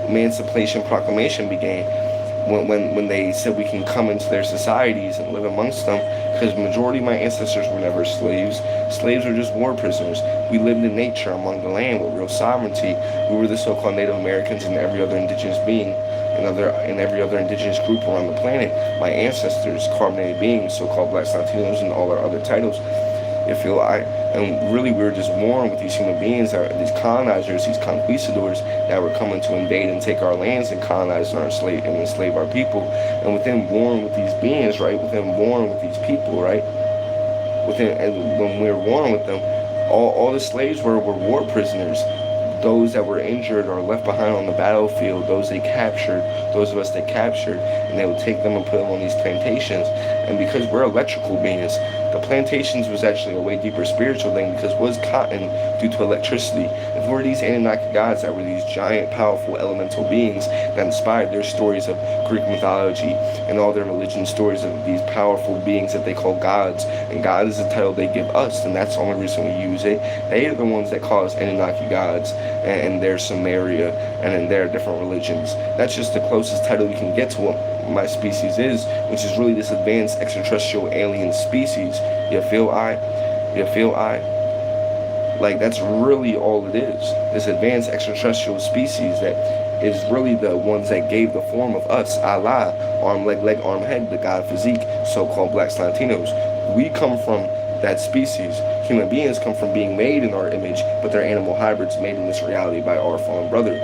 Emancipation Proclamation began, when they said we can come into their societies and live amongst them, because the majority of my ancestors were never slaves. Slaves were just war prisoners. We lived in nature among the land with real sovereignty. We were the so-called Native Americans and every other indigenous being and every other indigenous group around the planet. My ancestors, carbonated beings, so-called blacks, Latinos, and all our other titles. And really we were just warring with these human beings, these colonizers, these conquistadors that were coming to invade and take our lands and colonize and enslave our people. And within warring with these beings, right, within warring with these people, right, and when we were warring with them, all the slaves were war prisoners. Those that were injured or left behind on the battlefield, those they captured, those of us they captured, and they would take them and put them on these plantations. And because we're electrical beings, the plantations was actually a way deeper spiritual thing, because it was cotton due to electricity. If we're these Anunnaki gods that were these giant, powerful, elemental beings that inspired their stories of Greek mythology and all their religion stories of these powerful beings that they call gods, and God is the title they give us, and that's the only reason we use it. They are the ones that call us Anunnaki gods, and their Sumeria, and in their different religions. That's just the closest title you can get to what my species is, which is really this advanced extraterrestrial alien species. You feel I? Like, that's really all it is. This advanced extraterrestrial species that is really the ones that gave the form of us, Allah, arm, leg, arm, head, the God physique, so-called blacks, Latinos. We come from that species. Human beings come from being made in our image, but they're animal hybrids made in this reality by our fallen brother.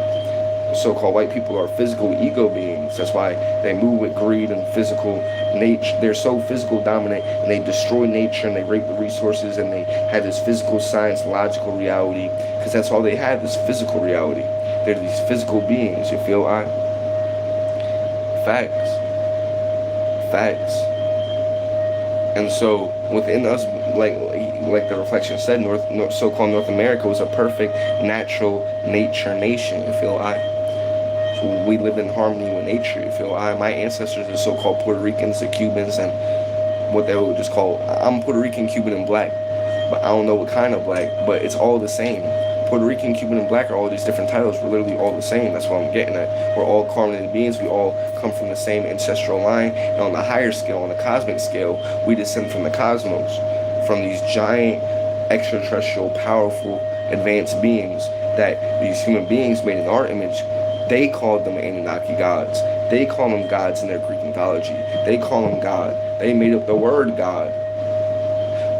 So-called white people are physical ego beings. That's why they move with greed and physical nature. They're so physical dominant, and they destroy nature, and they rape the resources, and they have this physical science, logical reality, because that's all they have, is physical reality. They're these physical beings, you feel I? Facts. And so within us, like the reflection said, so-called North America was a perfect natural nature nation, you feel I? We lived in harmony with nature, you feel I? My ancestors are so-called Puerto Ricans, the Cubans, and what they would just call, I'm Puerto Rican, Cuban, and black, but I don't know what kind of black, but it's all the same. Puerto Rican, Cuban, and black are all these different titles. We're literally all the same. That's what I'm getting at. We're all carbonated beings. We all come from the same ancestral line. And on the higher scale, on the cosmic scale, we descend from the cosmos, from these giant, extraterrestrial, powerful, advanced beings that these human beings made in our image. They called them Anunnaki gods. They call them gods in their Greek mythology. They call them God. They made up the word God.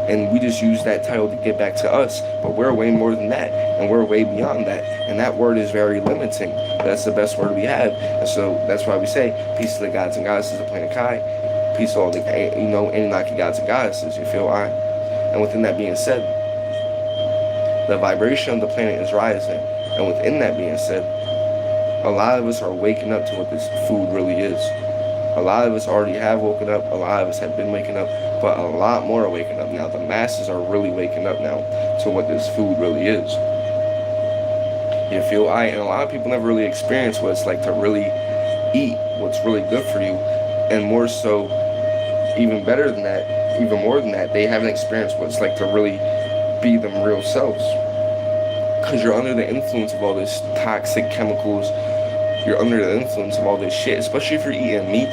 And we just use that title to get back to us, but we're way more than that, and we're way beyond that, and that word is very limiting. That's the best word we have, and so that's why we say peace to the gods and goddesses of Planet Kai, peace to all the Anunnaki gods and goddesses, you feel I? And within that being said, the vibration of the planet is rising, and within that being said, a lot of us are waking up to what this food really is. A lot of us already have woken up, a lot of us have been waking up, but a lot more are waking up now. The masses are really waking up now to what this food really is. You feel I? And a lot of people never really experience what it's like to really eat what's really good for you, and more so, even better than that, even more than that, they haven't experienced what it's like to really be them real selves. Because you're under the influence of all this toxic chemicals, you're under the influence of all this shit, especially if you're eating meat.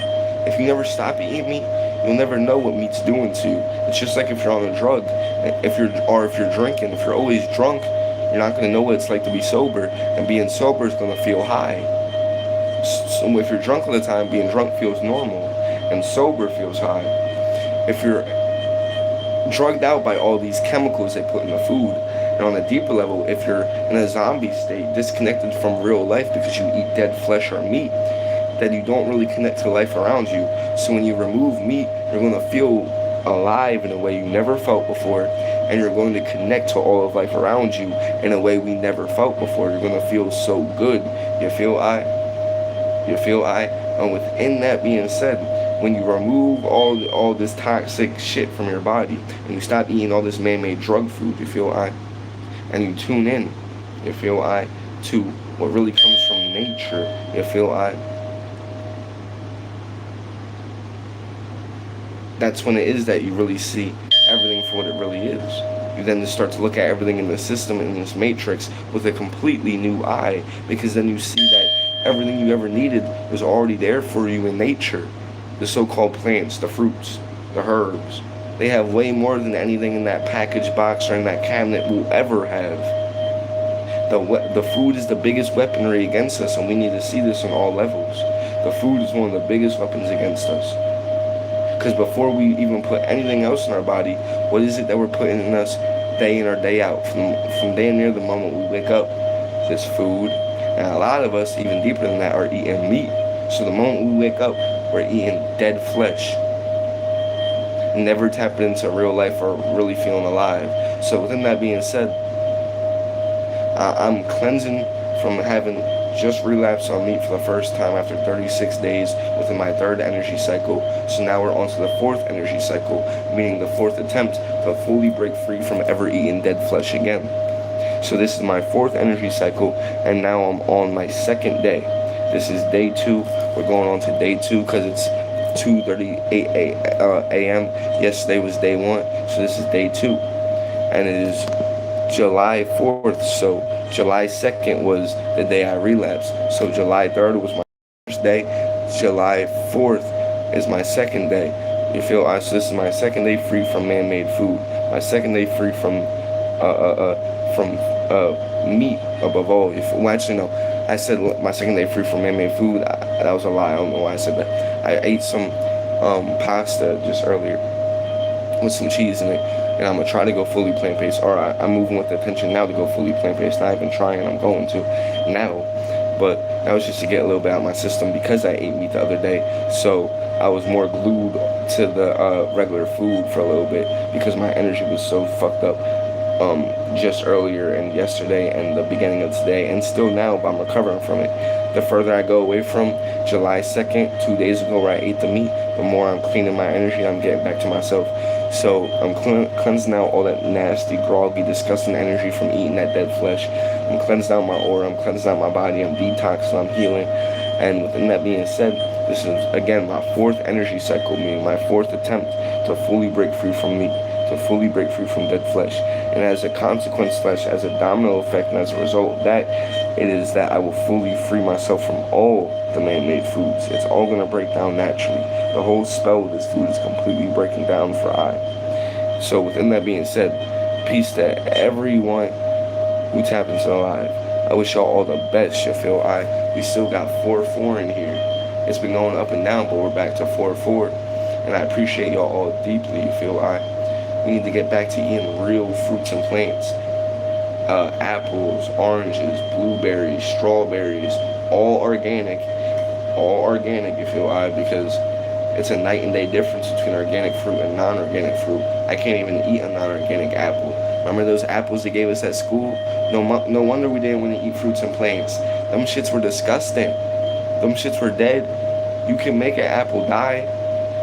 If you never stop eating meat, you'll never know what meat's doing to you. It's just like if you're on a drug, if you're drinking. If you're always drunk, you're not gonna know what it's like to be sober, and being sober is gonna feel high. So if you're drunk all the time, being drunk feels normal, and sober feels high. If you're drugged out by all these chemicals they put in the food, and on a deeper level, if you're in a zombie state, disconnected from real life because you eat dead flesh or meat, that you don't really connect to life around you. So when you remove meat, you're going to feel alive in a way you never felt before, and you're going to connect to all of life around you in a way we never felt before. You're going to feel so good. You feel I? And within that being said, when you remove all this toxic shit from your body, and you stop eating all this man-made drug food, you feel I? And you tune in, you feel I, to what really comes from nature, you feel I? That's when it is that you really see everything for what it really is. You then just start to look at everything in the system, in this matrix, with a completely new eye, because then you see that everything you ever needed was already there for you in nature. The so-called plants, the fruits, the herbs. They have way more than anything in that package box or in that cabinet will ever have. The food is the biggest weaponry against us, and we need to see this on all levels. The food is one of the biggest weapons against us. Because before we even put anything else in our body, what is it that we're putting in us day in or day out? From damn near the moment we wake up, this food. And a lot of us, even deeper than that, are eating meat. So the moment we wake up, we're eating dead flesh. Never tapping into real life or really feeling alive. So within that being said, I'm cleansing from having just relapsed on meat for the first time after 36 days within my third energy cycle. So now we're on to the fourth energy cycle, meaning the fourth attempt to fully break free from ever eating dead flesh again. So this is my fourth energy cycle, and now I'm on my second day. This is day 2. We're going on to day 2 because it's 2:38 a.m. Yesterday was day 1, so this is day 2. And it is July 4th, so July 2nd was the day I relapsed. So July 3rd was my first day. July 4th is my second day. You feel? So this is my second day free from man-made food. My second day free from meat above all. Well, actually, no. I said my second day free from man-made food. That was a lie. I don't know why I said that. I ate some pasta just earlier with some cheese in it, and I'm gonna try to go fully plant-based. Or I'm moving with the intention now to go fully plant-based. Not even trying. I'm going to now, but that was just to get a little bit out of my system because I ate meat the other day. So I was more glued to the regular food for a little bit because my energy was so fucked up. Just earlier and yesterday and the beginning of today, and still now, but I'm recovering from it. The further I go away from July 2nd, 2 days ago where I ate the meat, the more I'm cleaning my energy, I'm getting back to myself. So I'm cleansing out all that nasty, groggy, disgusting energy from eating that dead flesh. I'm cleansing out my aura, I'm cleansing out my body, I'm detoxing, I'm healing. And within that being said, this is again my fourth energy cycle, meaning my fourth attempt to fully break free from meat, to fully break free from dead flesh. And as a consequence, as a domino effect, and as a result of that, it is that I will fully free myself from all the man-made foods. It's all going to break down naturally. The whole spell of this food is completely breaking down for I. So within that being said, peace to everyone who tap into the live. I wish y'all all the best, you feel I. We still got 4-4 in here. It's been going up and down, but we're back to 4-4. And I appreciate y'all all deeply, you feel I. We need to get back to eating real fruits and plants. Apples, oranges, blueberries, strawberries, all organic, you feel I, because it's a night and day difference between organic fruit and non-organic fruit. I can't even eat a non-organic apple. Remember those apples they gave us at school? No wonder we didn't want to eat fruits and plants. Them shits were disgusting. Them shits were dead. You can make an apple die.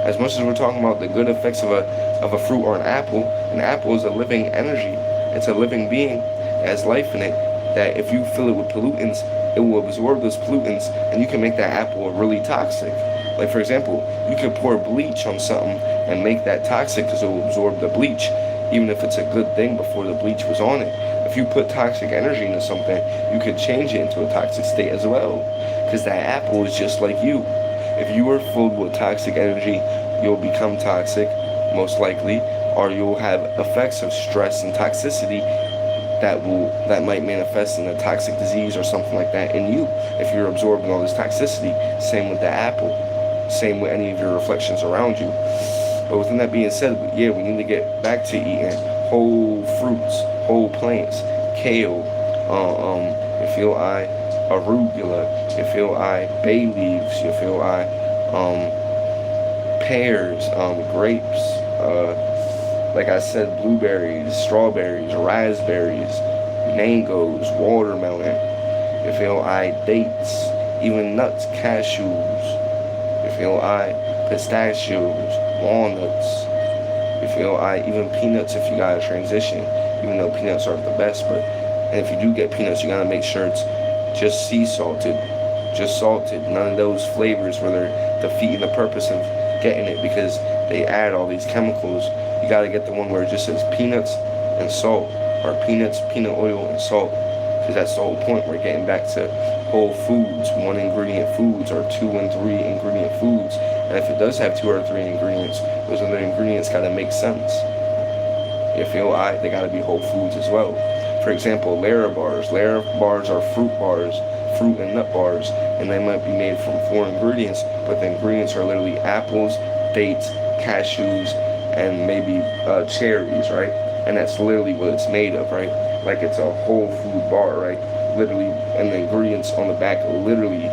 As much as we're talking about the good effects of a fruit or an apple is a living energy. It's a living being. It has life in it. That if you fill it with pollutants, it will absorb those pollutants, and you can make that apple really toxic. Like, for example, you could pour bleach on something and make that toxic because it will absorb the bleach, even if it's a good thing before the bleach was on it. If you put toxic energy into something, you could change it into a toxic state as well, because that apple is just like you. If you are filled with toxic energy, you'll become toxic, most likely, or you'll have effects of stress and toxicity that might manifest in a toxic disease or something like that in you if you're absorbing all this toxicity. Same with the apple. Same with any of your reflections around you. But within that being said, yeah, we need to get back to eating whole fruits, whole plants, kale, you feel I, arugula, you feel I, bay leaves, you feel I, pears, grapes, like I said, blueberries, strawberries, raspberries, mangoes, watermelon, you feel I, dates, even nuts, cashews, you feel I, pistachios, walnuts, you feel I, even peanuts if you gotta transition, even though peanuts aren't the best, but and if you do get peanuts, you gotta make sure it's just sea salted, just salted, none of those flavors where they're defeating the purpose of getting it because they add all these chemicals. You gotta get the one where it just says peanuts and salt, or peanuts, peanut oil, and salt, because that's the whole point. We're getting back to whole foods, 1 ingredient foods, or 2 and 3 ingredient foods. And if it does have 2 or 3 ingredients, those other ingredients gotta make sense. You feel I? They gotta be whole foods as well. For example, Larabars. Larabars are fruit bars, fruit and nut bars, and they might be made from 4 ingredients, but the ingredients are literally apples, dates, cashews, and maybe cherries, right? And that's literally what it's made of, right? Like it's a whole food bar, right? Literally, and the ingredients on the back, literally,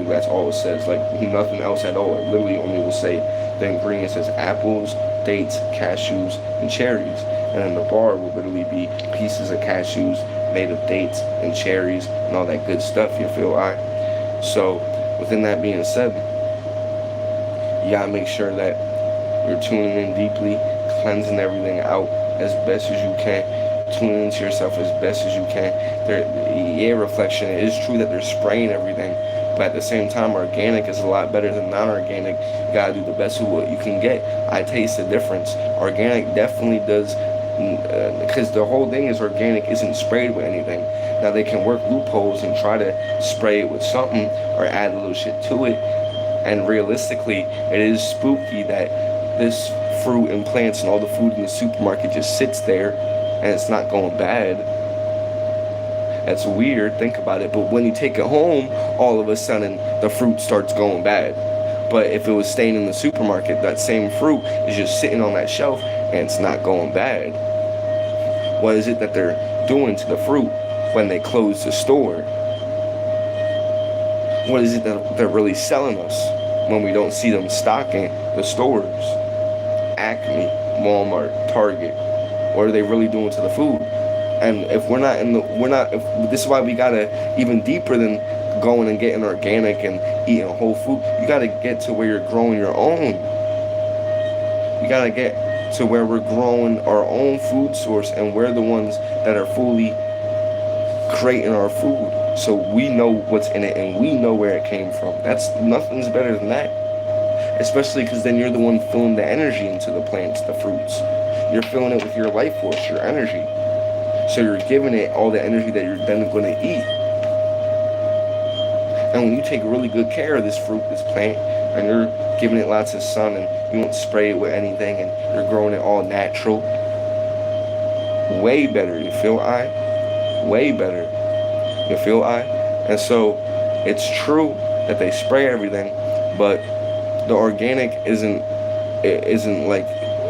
that's all it says. Like nothing else at all. It literally only will say the ingredients as apples, dates, cashews, and cherries. And then the bar will literally be pieces of cashews made of dates and cherries and all that good stuff, you feel I? So, within that being said, you gotta make sure that you're tuning in deeply, cleansing everything out as best as you can, tuning into yourself as best as you can. Reflection, it is true that they're spraying everything, but at the same time, organic is a lot better than non-organic. You gotta do the best with what you can get. I taste the difference. Organic definitely does, because the whole thing is organic isn't sprayed with anything. Now they can work loopholes and try to spray it with something or add a little shit to it. And realistically, it is spooky that this fruit and plants and all the food in the supermarket just sits there and it's not going bad. That's weird, think about it. But when you take it home, all of a sudden the fruit starts going bad. But if it was staying in the supermarket, that same fruit is just sitting on that shelf and it's not going bad. What is it that they're doing to the fruit when they close the store? What is it that they're really selling us when we don't see them stocking the stores? Acme, Walmart, Target. What are they really doing to the food? And if this is why we gotta, even deeper than going and getting organic and eating whole food, you gotta get to where you're growing your own. You gotta get to where we're growing our own food source, and we're the ones that are fully creating our food. So we know what's in it and we know where it came from. Nothing's better than that. Especially because then you're the one filling the energy into the plants, the fruits. You're filling it with your life force, your energy. So you're giving it all the energy that you're then going to eat. And when you take really good care of this fruit, this plant, and you're giving it lots of sun and you don't spray it with anything and you're growing it all natural, way better, you feel I? Way better. You feel I? And so it's true that they spray everything, but the organic isn't like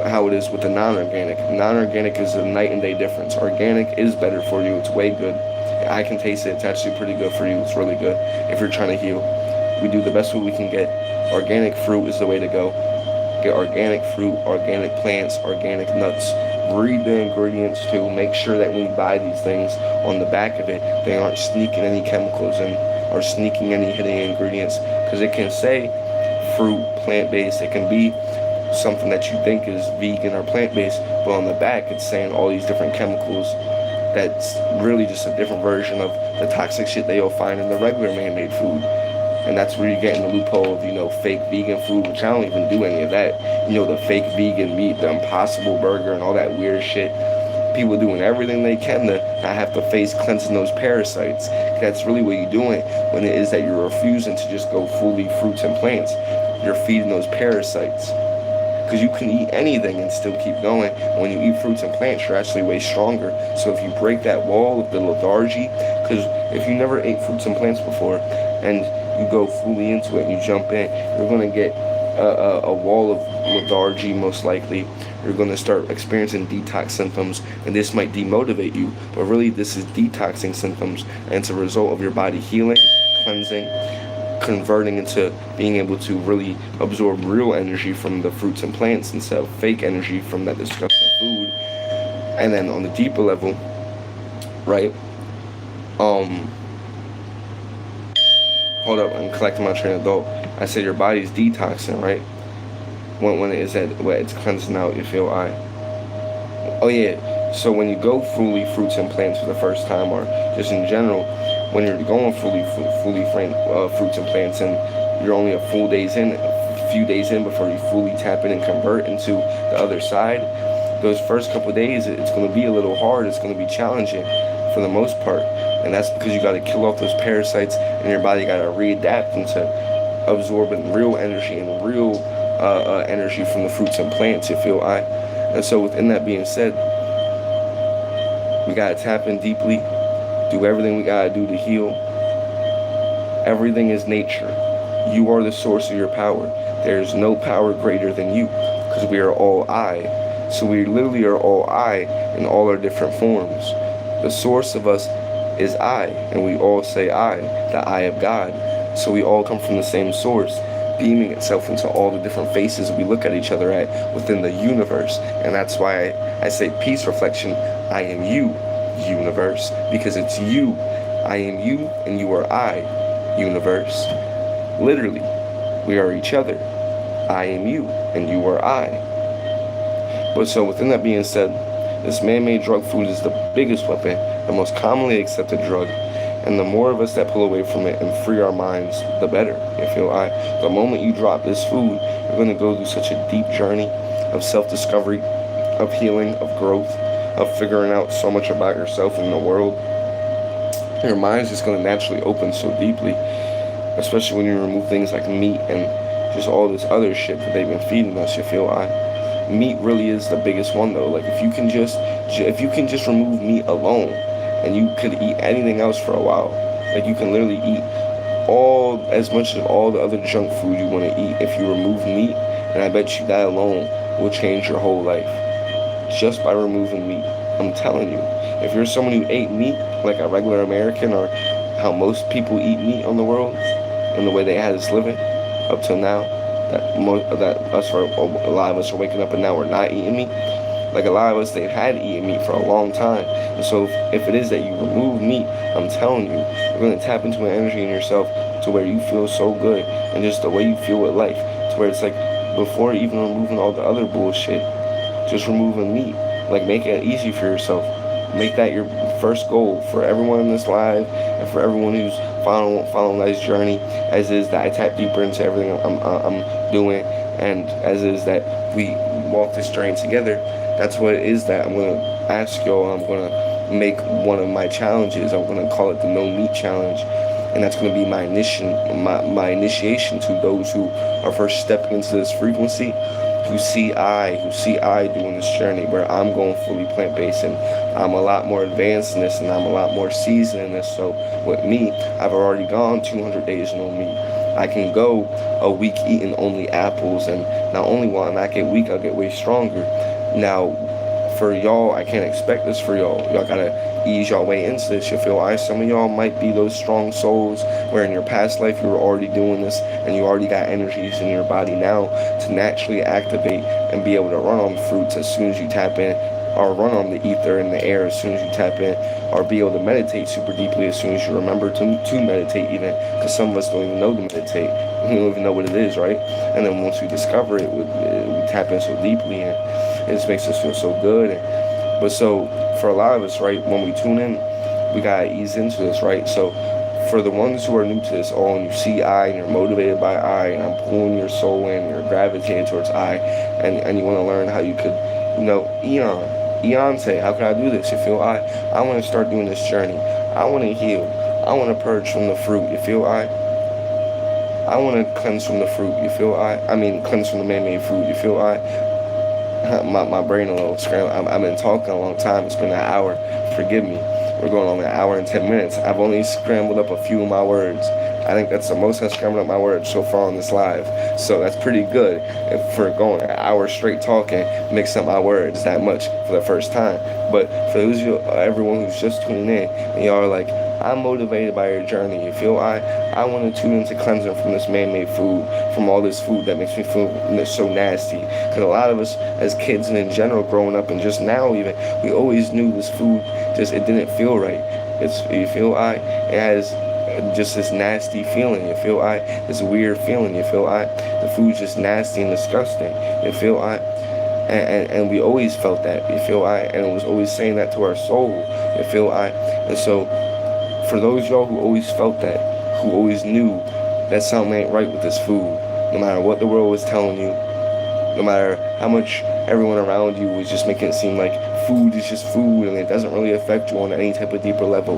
how it is with the non-organic. Non-organic is a night and day difference. Organic is better for you. It's way good. I can taste it. It's actually pretty good for you. It's really good if you're trying to heal. We do the best we can get. Organic fruit is the way to go. Get organic fruit, organic plants, organic nuts. Read the ingredients too. Make sure that when you buy these things, on the back of it, they aren't sneaking any chemicals in or sneaking any hidden ingredients, because it can say fruit, plant-based. It can be something that you think is vegan or plant-based, but on the back it's saying all these different chemicals that's really just a different version of the toxic shit that you'll find in the regular man-made food. And that's where you get in the loophole of, fake vegan food, which I don't even do any of that. The fake vegan meat, the Impossible Burger, and all that weird shit. People doing everything they can to not have to face cleansing those parasites. That's really what you're doing when it is that you're refusing to just go fully fruits and plants. You're feeding those parasites. Because you can eat anything and still keep going. When you eat fruits and plants, you're actually way stronger. So if you break that wall of the lethargy, because if you never ate fruits and plants before, and you go fully into it and you jump in, you're going to get a wall of lethargy, most likely. You're going to start experiencing detox symptoms, and this might demotivate you, but really this is detoxing symptoms, and it's a result of your body healing, cleansing, converting into being able to really absorb real energy from the fruits and plants instead of fake energy from that disgusting food. And then on the deeper level, right, hold up, I'm collecting my train of thought. I said your body's detoxing, right? When it is at where it's cleansing out, you feel oh yeah. So when you go fully fruits and plants for the first time, or just in general, when you're going fully fruits and plants, and you're only a few days in before you fully tap in and convert into the other side, those first couple of days, it's going to be a little hard. It's going to be challenging for the most part, and that's because you got to kill off those parasites, and your body got to readapt into absorbing real energy and real energy from the fruits and plants, you feel and so within that being said, we gotta tap in deeply, do everything we gotta do to heal. Everything is nature. You are the source of your power. There's no power greater than you, because we are all I. So we literally are all I in all our different forms. The source of us is I, and we all say I, the I of God. So we all come from the same source, beaming itself into all the different faces we look at each other at within the universe. And that's why I say peace reflection, I am you, universe, because it's you. I am you and you are I, universe. Literally, we are each other. I am you and you are I. But so within that being said, this man-made drug food is the biggest weapon, the most commonly accepted drug. And the more of us that pull away from it and free our minds, the better. You feel the moment you drop this food, you're going to go through such a deep journey of self-discovery, of healing, of growth, of figuring out so much about yourself and the world. Your mind's just going to naturally open so deeply, especially when you remove things like meat and just all this other shit that they've been feeding us. You feel meat really is the biggest one though. Like if you can just remove meat alone, and you could eat anything else for a while. Like you can literally eat as much of all the other junk food you want to eat if you remove meat, and I bet you that alone will change your whole life. Just by removing meat. I'm telling you. If you're someone who ate meat like a regular American, or how most people eat meat on the world, and the way they had us living up till now, a lot of us are waking up and now we're not eating meat. Like a lot of us, they've had eaten meat for a long time. And so if it is that you remove meat, I'm telling you, you're going to tap into an energy in yourself to where you feel so good. And just the way you feel with life, to where it's like, before even removing all the other bullshit, just removing meat. Like make it easy for yourself. Make that your first goal for everyone in this live, and for everyone who's following this journey, as is that I tap deeper into everything I'm doing, and as is that we walk this journey together. That's what it is that I'm going to ask y'all. I'm going to make one of my challenges. I'm going to call it the No Meat Challenge. And that's going to be my initiation to those who are first stepping into this frequency, who see I doing this journey, where I'm going fully plant-based, and I'm a lot more advanced in this, and I'm a lot more seasoned in this. So with me, I've already gone 200 days no meat. I can go a week eating only apples, and not only will I not get weak, I'll get way stronger. Now, for y'all, I can't expect this for y'all. Y'all gotta ease y'all way into this. You feel some of y'all might be those strong souls where in your past life you were already doing this, and you already got energies in your body now to naturally activate and be able to run on fruits as soon as you tap in, or run on the ether in the air as soon as you tap in, or be able to meditate super deeply as soon as you remember to meditate even, because some of us don't even know to meditate. We don't even know what it is, right? And then once we discover it, we tap in so deeply, and it just makes us feel so good. But so for a lot of us, right, when we tune in, we gotta ease into this, right? So for the ones who are new to this all, and you see I and you're motivated by I, and I'm pulling your soul in, you're gravitating towards I, and you want to learn how you could, Eon say, how can I do this? You feel I want to start doing this journey. I want to heal. I want to purge from the fruit. You feel I want to cleanse from the fruit. You feel I mean cleanse from the man-made food. You feel my brain a little scrambled. I've been talking a long time. It's been an hour. Forgive me. We're going on an hour and 10 minutes. I've only scrambled up a few of my words. I think that's the most I've scrambled up my words so far on this live. So that's pretty good if for going an hour straight talking, mix up my words that much for the first time. But for those of you, everyone who's just tuning in, and y'all are like, I'm motivated by your journey. You feel I want to tune into cleansing from this man-made food, from all this food that makes me feel so nasty. Because a lot of us as kids and in general growing up and just now even, we always knew this food it didn't feel right. You feel it has just this nasty feeling. You feel this weird feeling. You feel the food's just nasty and disgusting. You feel and we always felt that. You feel and it was always saying that to our soul. You feel and so for those y'all who always felt that, who always knew that something ain't right with this food, no matter what the world was telling you, no matter how much everyone around you was just making it seem like food is just food and it doesn't really affect you on any type of deeper level.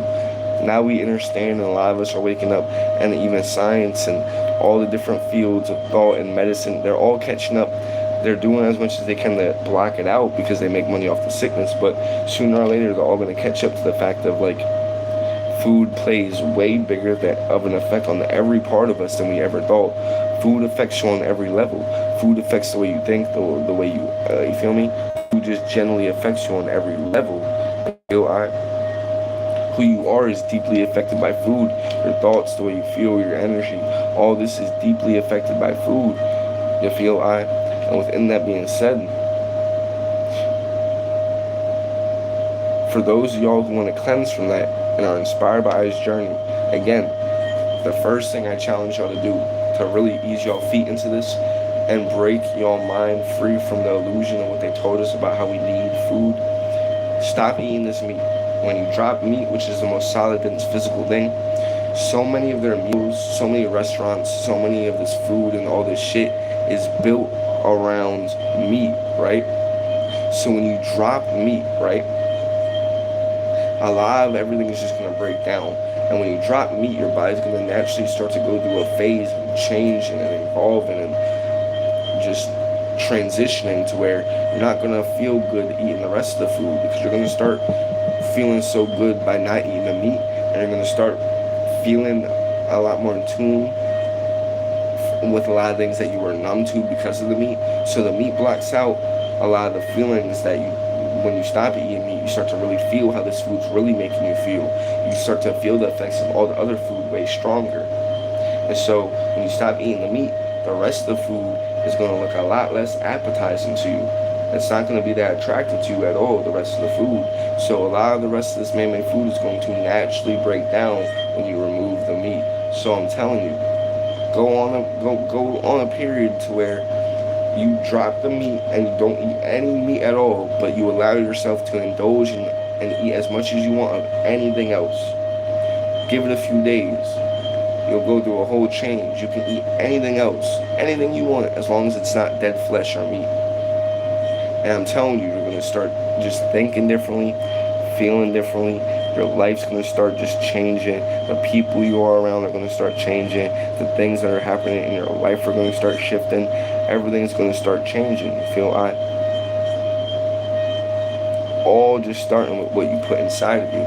Now we understand, and a lot of us are waking up, and even science and all the different fields of thought and medicine, they're all catching up. They're doing as much as they can to block it out because they make money off the sickness, but sooner or later they're all going to catch up to the fact of like food plays way bigger of an effect on every part of us than we ever thought. Food affects you on every level. Food affects the way you think, the way you feel me? Food just generally affects you on every level. Who you are is deeply affected by food. Your thoughts, the way you feel, your energy, all this is deeply affected by food. You feel and within that being said, for those of y'all who want to cleanse from that and are inspired by I's journey, again, the first thing I challenge y'all to do to really ease y'all feet into this and break your mind free from the illusion of what they told us about how we need food, stop eating this meat. When you drop meat, which is the most solid and physical thing, so many of their meals, so many restaurants, so many of this food and all this shit is built around meat, right? So when you drop meat, right, a lot of everything is just going to break down. And when you drop meat, your body's going to naturally start to go through a phase of changing and evolving and just transitioning to where you're not going to feel good eating the rest of the food because you're going to start feeling so good by not eating the meat, and you're going to start feeling a lot more in tune with a lot of things that you were numb to because of the meat. So the meat blocks out a lot of the feelings that when you stop eating meat, you start to really feel how this food's really making you feel. You start to feel the effects of all the other food way stronger. And so when you stop eating the meat, the rest of the food is going to look a lot less appetizing to you. It's not going to be that attractive to you at all, the rest of the food. So a lot of the rest of this man-made food is going to naturally break down when you remove the meat. So I'm telling you, go on a period to where you drop the meat and you don't eat any meat at all, but you allow yourself to indulge and eat as much as you want of anything else. Give it a few days. You'll go through a whole change. You can eat anything else, anything you want, as long as it's not dead flesh or meat. And I'm telling you, you're going to start just thinking differently, feeling differently. Your life's going to start just changing. The people you are around are going to start changing. The things that are happening in your life are going to start shifting. Everything's going to start changing. You feel all just starting with what you put inside of you.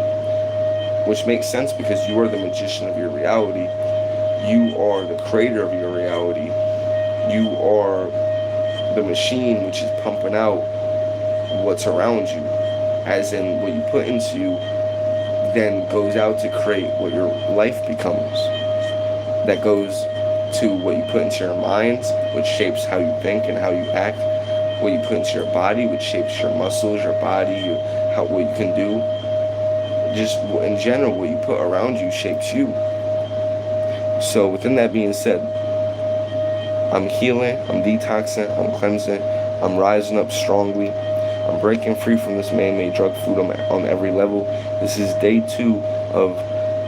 Which makes sense because you are the magician of your reality. You are the creator of your reality. You are the machine which is pumping out what's around you. As in, what you put into you then goes out to create what your life becomes. That goes to what you put into your mind, which shapes how you think and how you act. What you put into your body, which shapes your muscles, your body, what you can do. Just in general, what you put around you shapes you. So within that being said, I'm healing, I'm detoxing, I'm cleansing, I'm rising up strongly, I'm breaking free from this man-made drug food on every level. This is day 2 of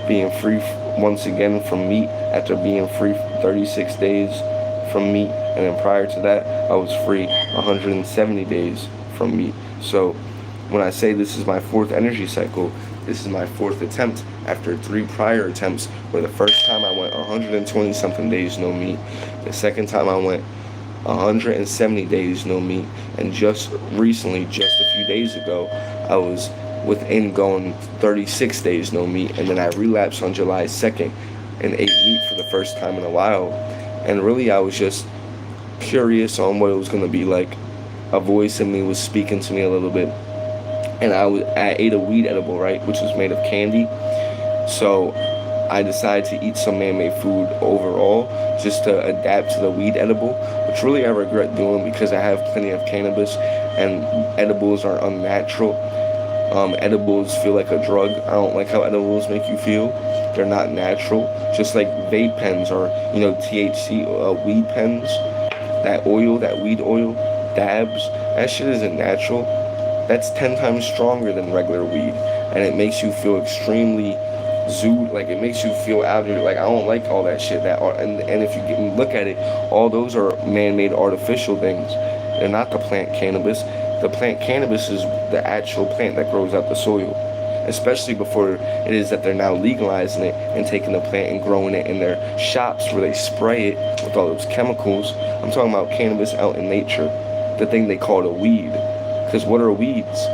being free once again from meat after being free for 36 days from meat. And then prior to that, I was free 170 days from meat. So when I say this is my 4th energy cycle, this is my 4th attempt after 3 prior attempts, where the first time I went 120 something days no meat. The second time I went 170 days no meat, and just recently, just a few days ago, I was within going 36 days no meat, and then I relapsed on July 2nd and ate meat for the first time in a while. And really, I was just curious on what it was going to be like. A voice in me was speaking to me a little bit, and I ate a weed edible, right, which was made of candy. So I decided to eat some man-made food overall, just to adapt to the weed edible, which really I regret doing because I have plenty of cannabis, and edibles are unnatural. Edibles feel like a drug. I don't like how edibles make you feel. They're not natural. Just like vape pens or, THC weed pens. That oil, that weed oil, dabs, that shit isn't natural. That's 10 times stronger than regular weed. And it makes you feel extremely like it makes you feel out of your, like, I don't like all that shit. And if you look at it, all those are man-made artificial things. They're not the plant cannabis. The plant cannabis is the actual plant that grows out the soil. Especially before it is that they're now legalizing it and taking the plant and growing it in their shops where they spray it with all those chemicals. I'm talking about cannabis out in nature, the thing they call a weed. Because what are weeds?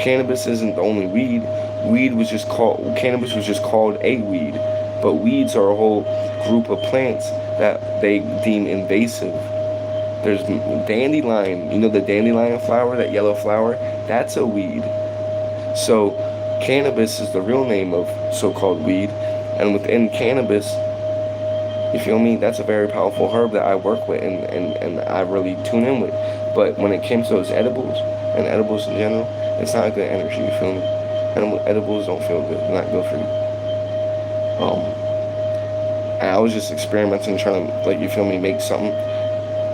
Cannabis isn't the only weed. Cannabis was just called a weed. But weeds are a whole group of plants that they deem invasive. There's dandelion, the dandelion flower, that yellow flower, that's a weed. So cannabis is the real name of so-called weed, and within cannabis, you feel me, that's a very powerful herb that I work with and I really tune in with. But when it came to those edibles, and edibles in general, it's not a good energy, you feel me? Edibles don't feel good, they're not good for you. And I was just experimenting, trying to, you feel me, make something,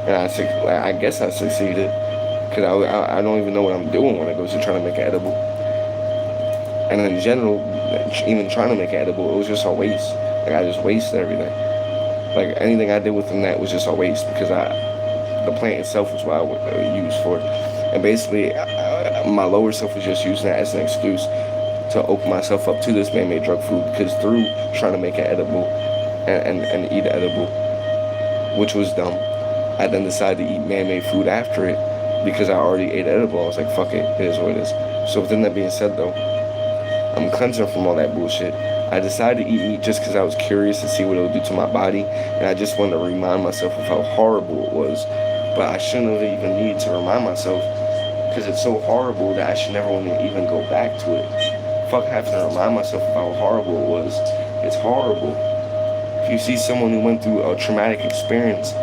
and I guess I succeeded, because I don't even know what I'm doing when I go to trying to make an edible. And in general, even trying to make an edible, it was just a waste. I just wasted everything. Anything I did within that was just a waste, because the plant itself was what I would use for it. And basically, my lower self was just using that as an excuse to open myself up to this man-made drug food, because through trying to make an edible and eat an edible, which was dumb, I then decided to eat man-made food after it, because I already ate edible. I was like, fuck it, it is what it is. So within that being said, though, I'm cleansing from all that bullshit. I decided to eat meat just because I was curious to see what it would do to my body, and I just wanted to remind myself of how horrible it was. But I shouldn't have even needed to remind myself, because it's so horrible that I should never want to even go back to it. Fuck having to remind myself of how horrible it was. It's horrible. If you see someone who went through a traumatic experience,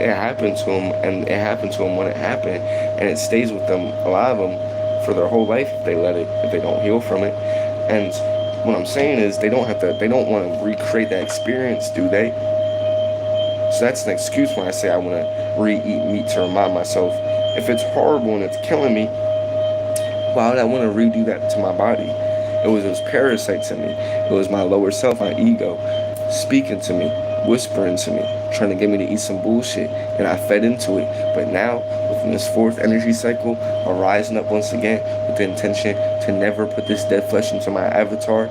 it happened to them, and it happened to them when it happened, and it stays with them, a lot of them, for their whole life if they let it, if they don't heal from it. And what I'm saying is, they don't want to recreate that experience, do they? So that's an excuse when I say I want to re-eat meat to remind myself, if it's horrible and it's killing me, why would I want to redo that to my body? It was those parasites in me. It was my lower self, my ego, speaking to me, whispering to me, trying to get me to eat some bullshit, and I fed into it. But now, within this 4th energy cycle, I'm rising up once again with the intention to never put this dead flesh into my avatar.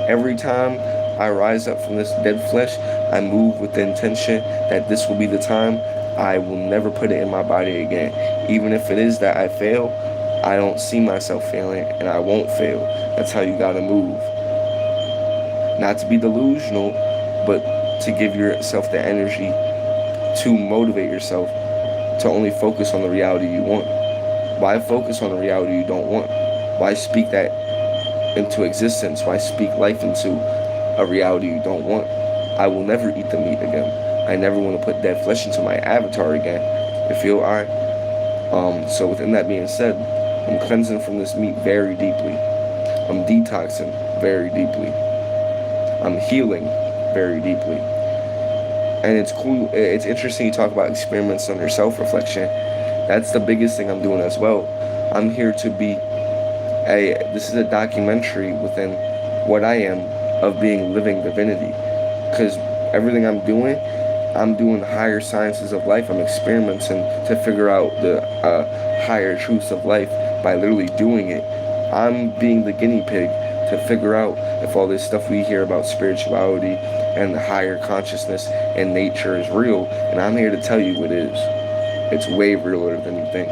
Every time I rise up from this dead flesh, I move with the intention that this will be the time I will never put it in my body again. Even if it is that I fail, I don't see myself failing, and I won't fail. That's how you gotta move. Not to be delusional, but to give yourself the energy to motivate yourself to only focus on the reality you want. Why focus on the reality you don't want? Why speak that into existence? Why speak life into a reality you don't want? I will never eat the meat again. I never want to put dead flesh into my avatar again. You feel alright? So within that being said, I'm cleansing from this meat very deeply. I'm detoxing very deeply. I'm healing very deeply. And it's cool, it's interesting you talk about experiments on your self-reflection. That's the biggest thing I'm doing as well. I'm here to be this is a documentary within what I am of being living divinity. Because everything I'm doing higher sciences of life. I'm experimenting to figure out the higher truths of life by literally doing it. I'm being the guinea pig to figure out if all this stuff we hear about spirituality and the higher consciousness and nature is real. And I'm here to tell you it is. It's way realer than you think.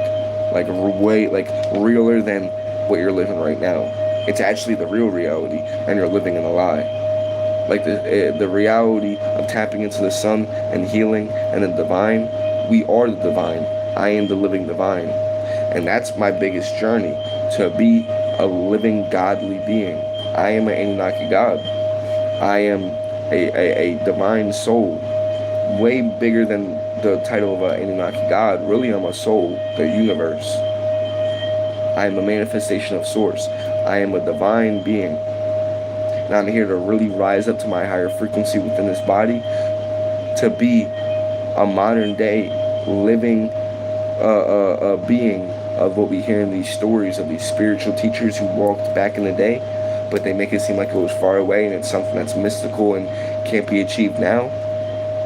Like realer than what you're living right now. It's actually the real reality, and you're living in a lie. Like the reality of tapping into the sun and healing and the divine. We are the divine. I am the living divine. And that's my biggest journey, to be a living godly being. I am an Anunnaki god. I am a divine soul, way bigger than the title of an Anunnaki god. Really, I'm a soul, the universe. I am a manifestation of source. I am a divine being. And I'm here to really rise up to my higher frequency within this body, to be a modern day living being of what we hear in these stories of these spiritual teachers who walked back in the day, but they make it seem like it was far away and it's something that's mystical and can't be achieved now.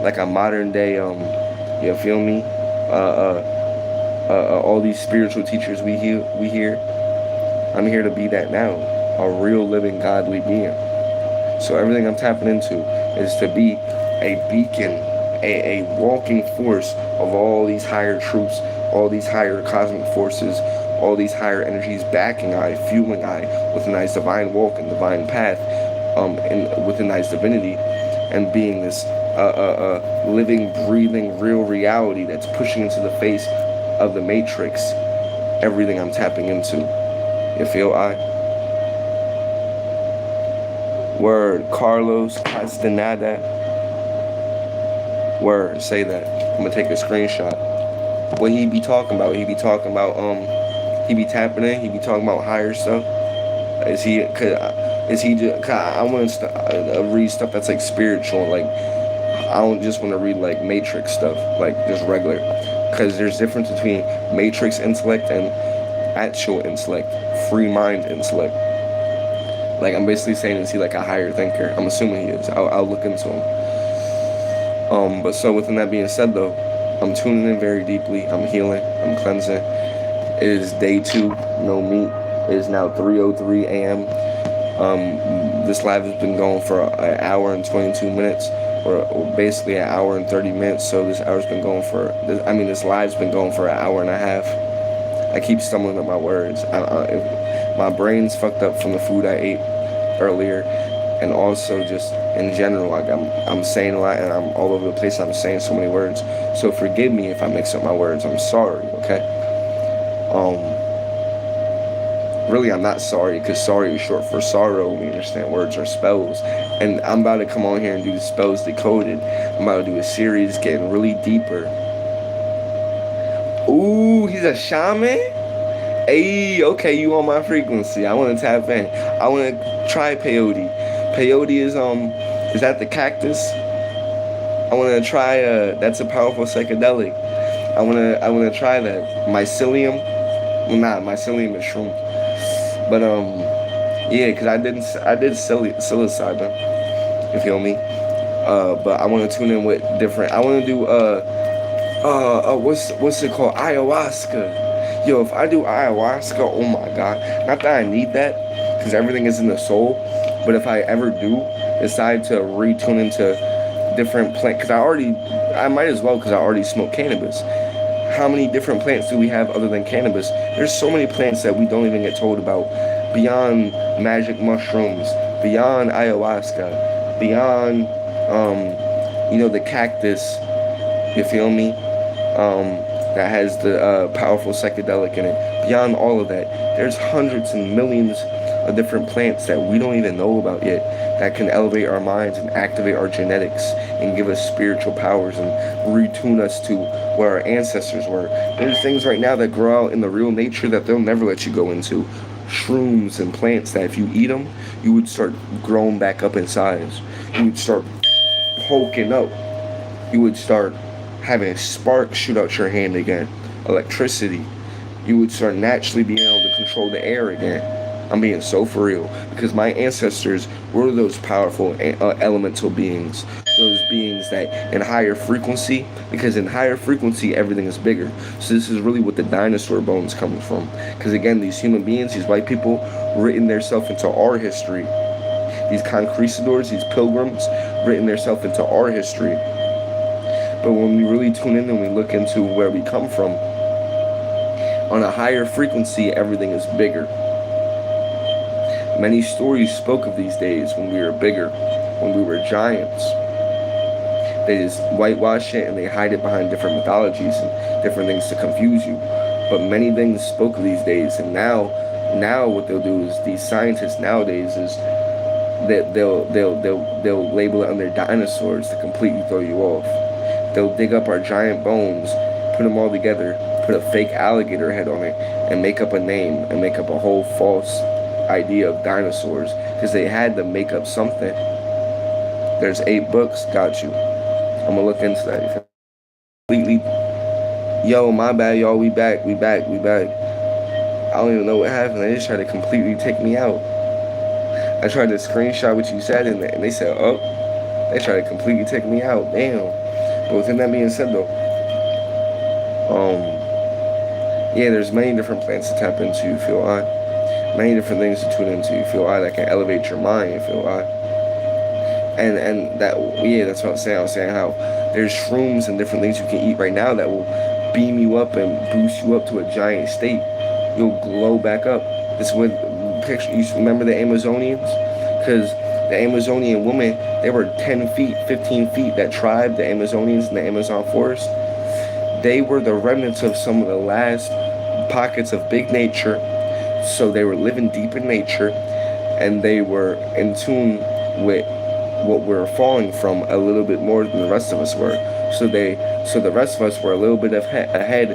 Like a modern day, you feel me? All these spiritual teachers we hear. I'm here to be that now, a real living godly being. So everything I'm tapping into is to be a beacon, a walking force of all these higher truths, all these higher cosmic forces, all these higher energies backing I, fueling I, within I's divine walk and divine path, within I's divinity, and being this living, breathing, real reality that's pushing into the face of the matrix everything I'm tapping into. You feel I? Word, Carlos Castaneda. Word, say that. I'm gonna take a screenshot. What he be talking about? He be talking about he be tapping in. He be talking about higher stuff. Is he just? Cause I want to read stuff that's like spiritual. Like I don't just want to read like matrix stuff, like just regular. Cause there's difference between matrix intellect and actual intellect, free mind intellect. Like I'm basically saying, is he like a higher thinker? I'm assuming he is. I'll look into him. But so within that being said though, I'm tuning in very deeply. I'm healing. I'm cleansing. It is day 2, no meat. It is now 3:03 a.m. This live has been going for an hour and 22 minutes, or basically an hour and 30 minutes. So this live's been going for an hour and a half. I keep stumbling at my words. My brain's fucked up from the food I ate earlier, and also just in general, like I'm saying a lot and I'm all over the place. I'm saying so many words, so forgive me if I mix up my words. I'm sorry, okay? Really, I'm not sorry, because sorry is short for sorrow. We understand words are spells, and I'm about to come on here and do the spells decoded. I'm about to do a series getting really deeper. Ooh, he's a shaman? Hey, okay, you on my frequency. I want to tap in. I want to try peyote. Peyote is that the cactus? I want to try, that's a powerful psychedelic. I want to try that. Mycelium? Well, not, mycelium is shroom. But, yeah, because I did psilocybin. You feel me? But I want to tune in with different, I want to do, what's it called? Ayahuasca. Yo, if I do ayahuasca, oh my god. Not that I need that, because everything is in the soul. But if I ever do decide to retune into different plants, because I might as well, because I already smoke cannabis. How many different plants do we have other than cannabis? There's so many plants that we don't even get told about. Beyond magic mushrooms, beyond ayahuasca, beyond, the cactus. You feel me? That has the powerful psychedelic in it. Beyond all of that, there's hundreds and millions of different plants that we don't even know about yet, that can elevate our minds and activate our genetics and give us spiritual powers and retune us to where our ancestors were. There's things right now that grow out in the real nature that they'll never let you go into. Shrooms and plants that if you eat them, you would start growing back up in size. You would start hulking up. You would start having a spark shoot out your hand again. Electricity. you would start naturally being able to control the air again. I'm being so for real because my ancestors were those powerful elemental beings, those beings that in higher frequency, because in higher frequency everything is bigger. So this is really what the dinosaur bones come from. Because again, these human beings, these white people, written themselves into our history. These conquistadors, these pilgrims, written themselves into our history. But when we really tune in and we look into where we come from, on a higher frequency, everything is bigger. Many stories spoke of these days when we were bigger, when we were giants. They just whitewash it and they hide it behind different mythologies and different things to confuse you. But many things spoke of these days, and now what they'll do is these scientists nowadays is that they'll label it under dinosaurs to completely throw you off. They'll dig up our giant bones, put them all together, put a fake alligator head on it, and make up a name and make up a whole false idea of dinosaurs because they had to make up something. There's 8 books, got you. I'm gonna look into that. Completely. Yo, my bad, y'all. We back. I don't even know what happened. They just tried to completely take me out. I tried to screenshot what you said in there, and they said, oh, they tried to completely take me out. Damn. But within that being said, though, yeah, there's many different plants to tap into, you feel I. Many different things to tune into, you feel I, that can elevate your mind, you feel I. And that, yeah, that's what I'm saying. I was saying how there's shrooms and different things you can eat right now that will beam you up and boost you up to a giant state. You'll glow back up. This would picture. You remember the Amazonians? Because the Amazonian women, they were 10 feet, 15 feet. That tribe, the Amazonians in the Amazon forest, they were the remnants of some of the last pockets of big nature. So they were living deep in nature, and they were in tune with what we're falling from a little bit more than the rest of us were. So the rest of us were a little bit ahead,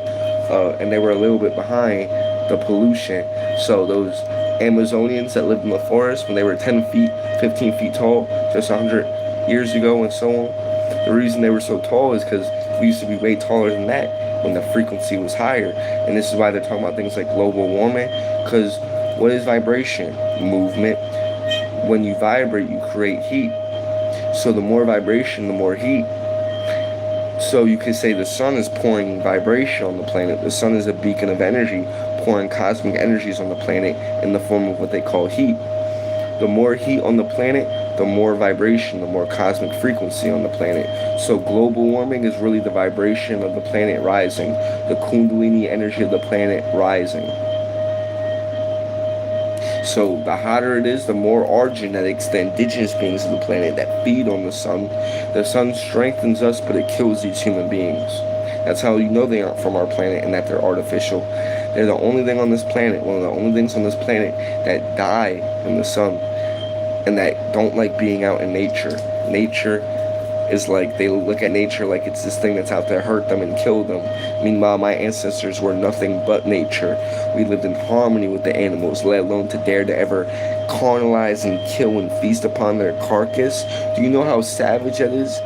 and they were a little bit behind the pollution. So those Amazonians that lived in the forest when they were 10 feet, 15 feet tall, just 100 years ago and so on, the reason they were so tall is because we used to be way taller than that when the frequency was higher. And this is why they're talking about things like global warming, because what is vibration? Movement. When you vibrate, you create heat. So the more vibration, the more heat. So you could say the sun is pouring vibration on the planet. The sun is a beacon of energy, pouring cosmic energies on the planet in the form of what they call heat. The more heat on the planet, the more vibration, the more cosmic frequency on the planet. So global warming is really the vibration of the planet rising, the Kundalini energy of the planet rising. So the hotter it is, the more our genetics, the indigenous beings of the planet that feed on the sun. The sun strengthens us, but it kills these human beings. That's how you know they aren't from our planet and that they're artificial. They're the only thing on this planet, one of the only things on this planet that die in the sun and that don't like being out in nature. Nature is like, they look at nature like it's this thing that's out to hurt them and kill them. Meanwhile, my ancestors were nothing but nature. We lived in harmony with the animals, let alone to dare to ever carnalize and kill and feast upon their carcass. Do you know how savage that is?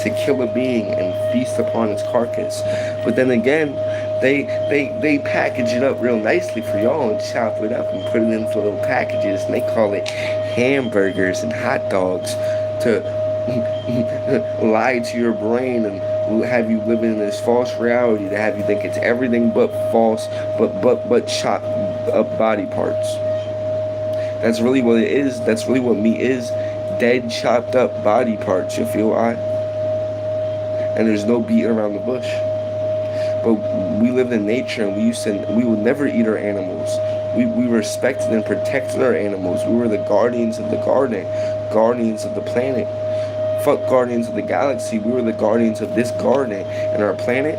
To kill a being and feast upon its carcass. But then again, they package it up real nicely for y'all and chop it up and put it into little packages, and they call it hamburgers and hot dogs to lie to your brain and have you living in this false reality, to have you think it's everything but false, but chopped up body parts. That's really what it is. That's really what meat is. Dead, chopped up body parts, you feel I? And there's no beating around the bush. But we lived in nature, and we would never eat our animals. We respected and protected our animals. We were the guardians of the garden, guardians of the planet. Fuck guardians of the galaxy. We were the guardians of this garden. And our planet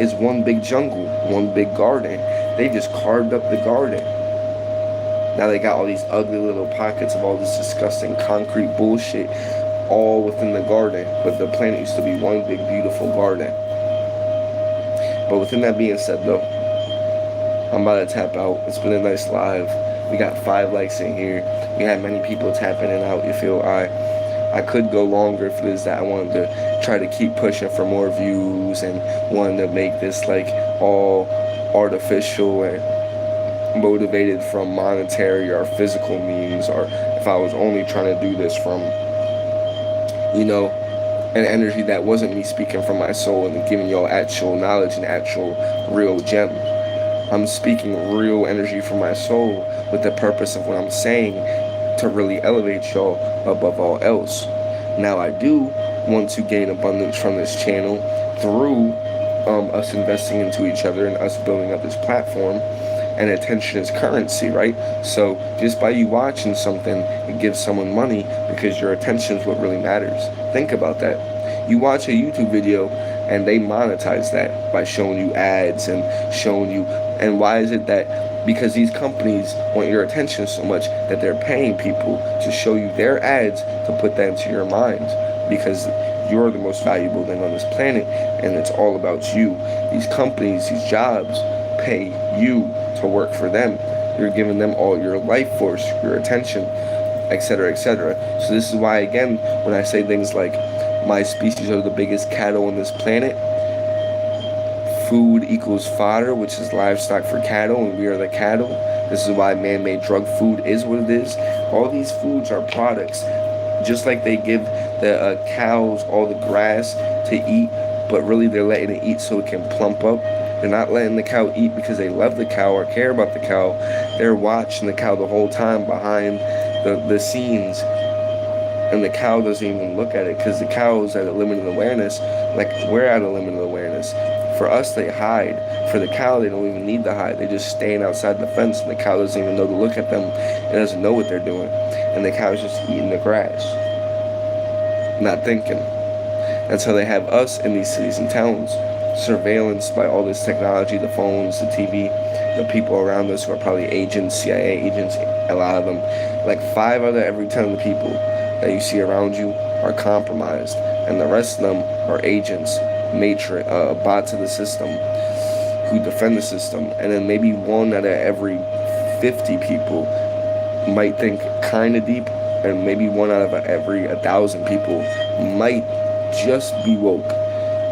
is one big jungle, one big garden. They just carved up the garden. Now they got all these ugly little pockets of all this disgusting concrete bullshit all within the garden. But the planet used to be one big beautiful garden. But within that being said, though, I'm about to tap out. It's been a nice live. We got 5 likes in here. We had many people tapping in and out, you feel I could go longer if it is that I wanted to try to keep pushing for more views and wanted to make this like all artificial and motivated from monetary or physical means, or if I was only trying to do this from, you know, an energy that wasn't me speaking from my soul and giving y'all actual knowledge and actual real gem. I'm speaking real energy from my soul with the purpose of what I'm saying to really elevate y'all above all else. Now I do want to gain abundance from this channel through us investing into each other and us building up this platform. And attention is currency, right? So just by you watching something, it gives someone money because your attention is what really matters. Think about that. You watch a YouTube video and they monetize that by showing you ads and showing you. And why is it that? Because these companies want your attention so much that they're paying people to show you their ads to put that into your mind, because you're the most valuable thing on this planet and it's all about you. These companies, these jobs pay you to work for them. You're giving them all your life force, your attention, etc., etc. So this is why, again, when I say things like my species are the biggest cattle on this planet, food equals fodder, which is livestock for cattle, and we are the cattle. This is why man-made drug food is what it is. All these foods are products, just like they give the cows all the grass to eat, but really they're letting it eat so it can plump up. They're not letting the cow eat because they love the cow or care about the cow. They're watching the cow the whole time behind the scenes. And the cow doesn't even look at it because the cow is at a limited awareness. Like, we're at a limited awareness. For us, they hide. For the cow, they don't even need to hide. They're just staying outside the fence, and the cow doesn't even know to look at them. It doesn't know what they're doing. And the cow's just eating the grass, not thinking. That's how they have us in these cities and towns. Surveillance by all this technology, the phones, the TV, the people around us who are probably agents, CIA agents, a lot of them. Like 5 out of every 10 of the people that you see around you are compromised, and the rest of them are agents, matrix, bots of the system who defend the system. And then maybe 1 out of every 50 people might think kind of deep, and maybe 1 out of every 1,000 people might just be woke.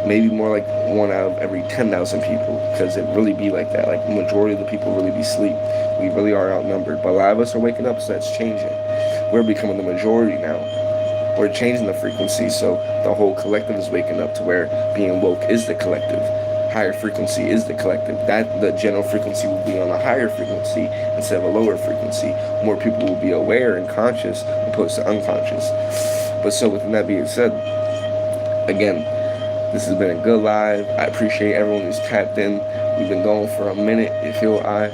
Maybe more like 1 out of every 10,000 people, because it really be like that. Like, the majority of the people really be asleep. We really are outnumbered, but a lot of us are waking up, so that's changing. We're becoming the majority now. We're changing the frequency, so the whole collective is waking up to where being woke is the collective. Higher frequency is the collective. That the general frequency will be on a higher frequency instead of a lower frequency. More people will be aware and conscious opposed to unconscious. But so with that being said, again, this has been a good live. I appreciate everyone who's tapped in. We've been going for a minute, you feel I.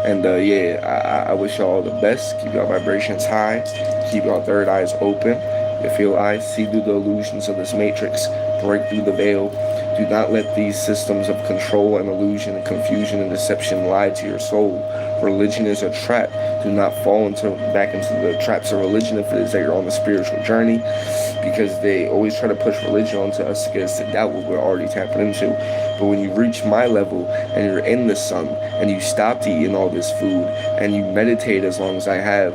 And yeah, I wish y'all the best. Keep y'all vibrations high. Keep y'all third eyes open. You feel I. See through the illusions of this matrix. Break through the veil. Do not let these systems of control and illusion and confusion and deception lie to your soul. Religion is a trap. Do not fall back into the traps of religion if it is that you're on the spiritual journey, because they always try to push religion onto us to get us to doubt what we're already tapping into. But when you reach my level and you're in the sun and you stopped eating all this food and you meditate as long as I have,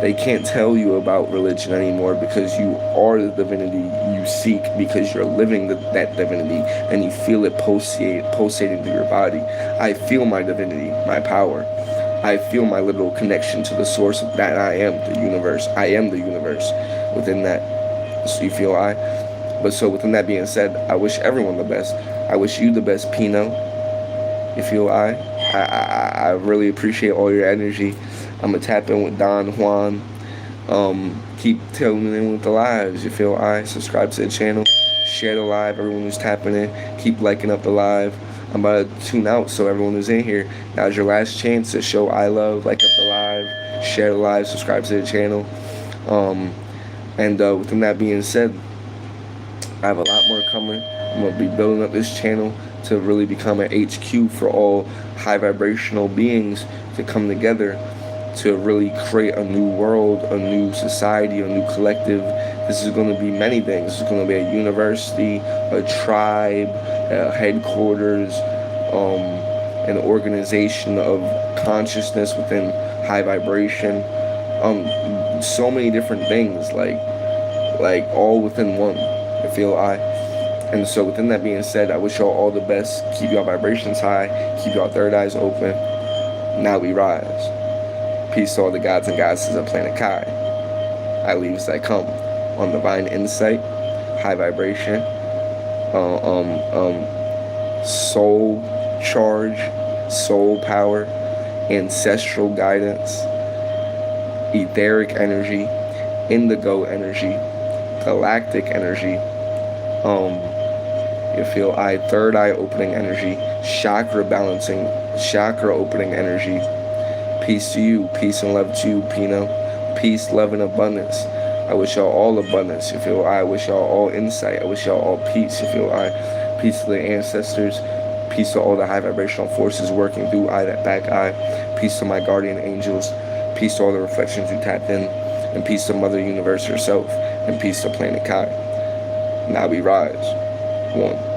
they can't tell you about religion anymore, because you are the divinity you seek, because you're living that divinity and you feel it pulsating through your body. I feel my divinity, my power. I feel my literal connection to the source of that I am, the universe. I am the universe within that. So you feel I? But so within that being said, I wish everyone the best. I wish you the best, Pino. You feel I really appreciate all your energy. I'm going to tap in with Don Juan. Keep tuning in with the lives. You feel I? Subscribe to the channel. Share the live. Everyone who's tapping in, keep liking up the live. I'm about to tune out, so everyone who's in here, now's your last chance to show I love, like up the live, share the live, subscribe to the channel. And within that being said, I have a lot more coming. I'm going to be building up this channel to really become an HQ for all high vibrational beings to come together to really create a new world, a new society, a new collective. This is going to be many things. This is going to be a university, a tribe, headquarters, an organization of consciousness within high vibration. So many different things, like all within one. I feel I. And so within that being said, I wish y'all all the best. Keep y'all vibrations high. Keep y'all third eyes open. Now we rise. Peace to all the gods and goddesses of Planet Kai. I leave as I come on divine insight, high vibration, soul charge, soul power, ancestral guidance, etheric energy, indigo energy, galactic energy, you feel third eye opening energy, chakra balancing, chakra opening energy. Peace to you, peace and love to you, Pino. Peace, love, and abundance. I wish y'all all abundance, you feel I wish y'all all insight. I wish y'all all peace, you feel peace to the ancestors. Peace to all the high vibrational forces working through that back eye. Peace to my guardian angels. Peace to all the reflections who tapped in. And peace to Mother Universe herself. And peace to Planet Kai. Now we rise. 1.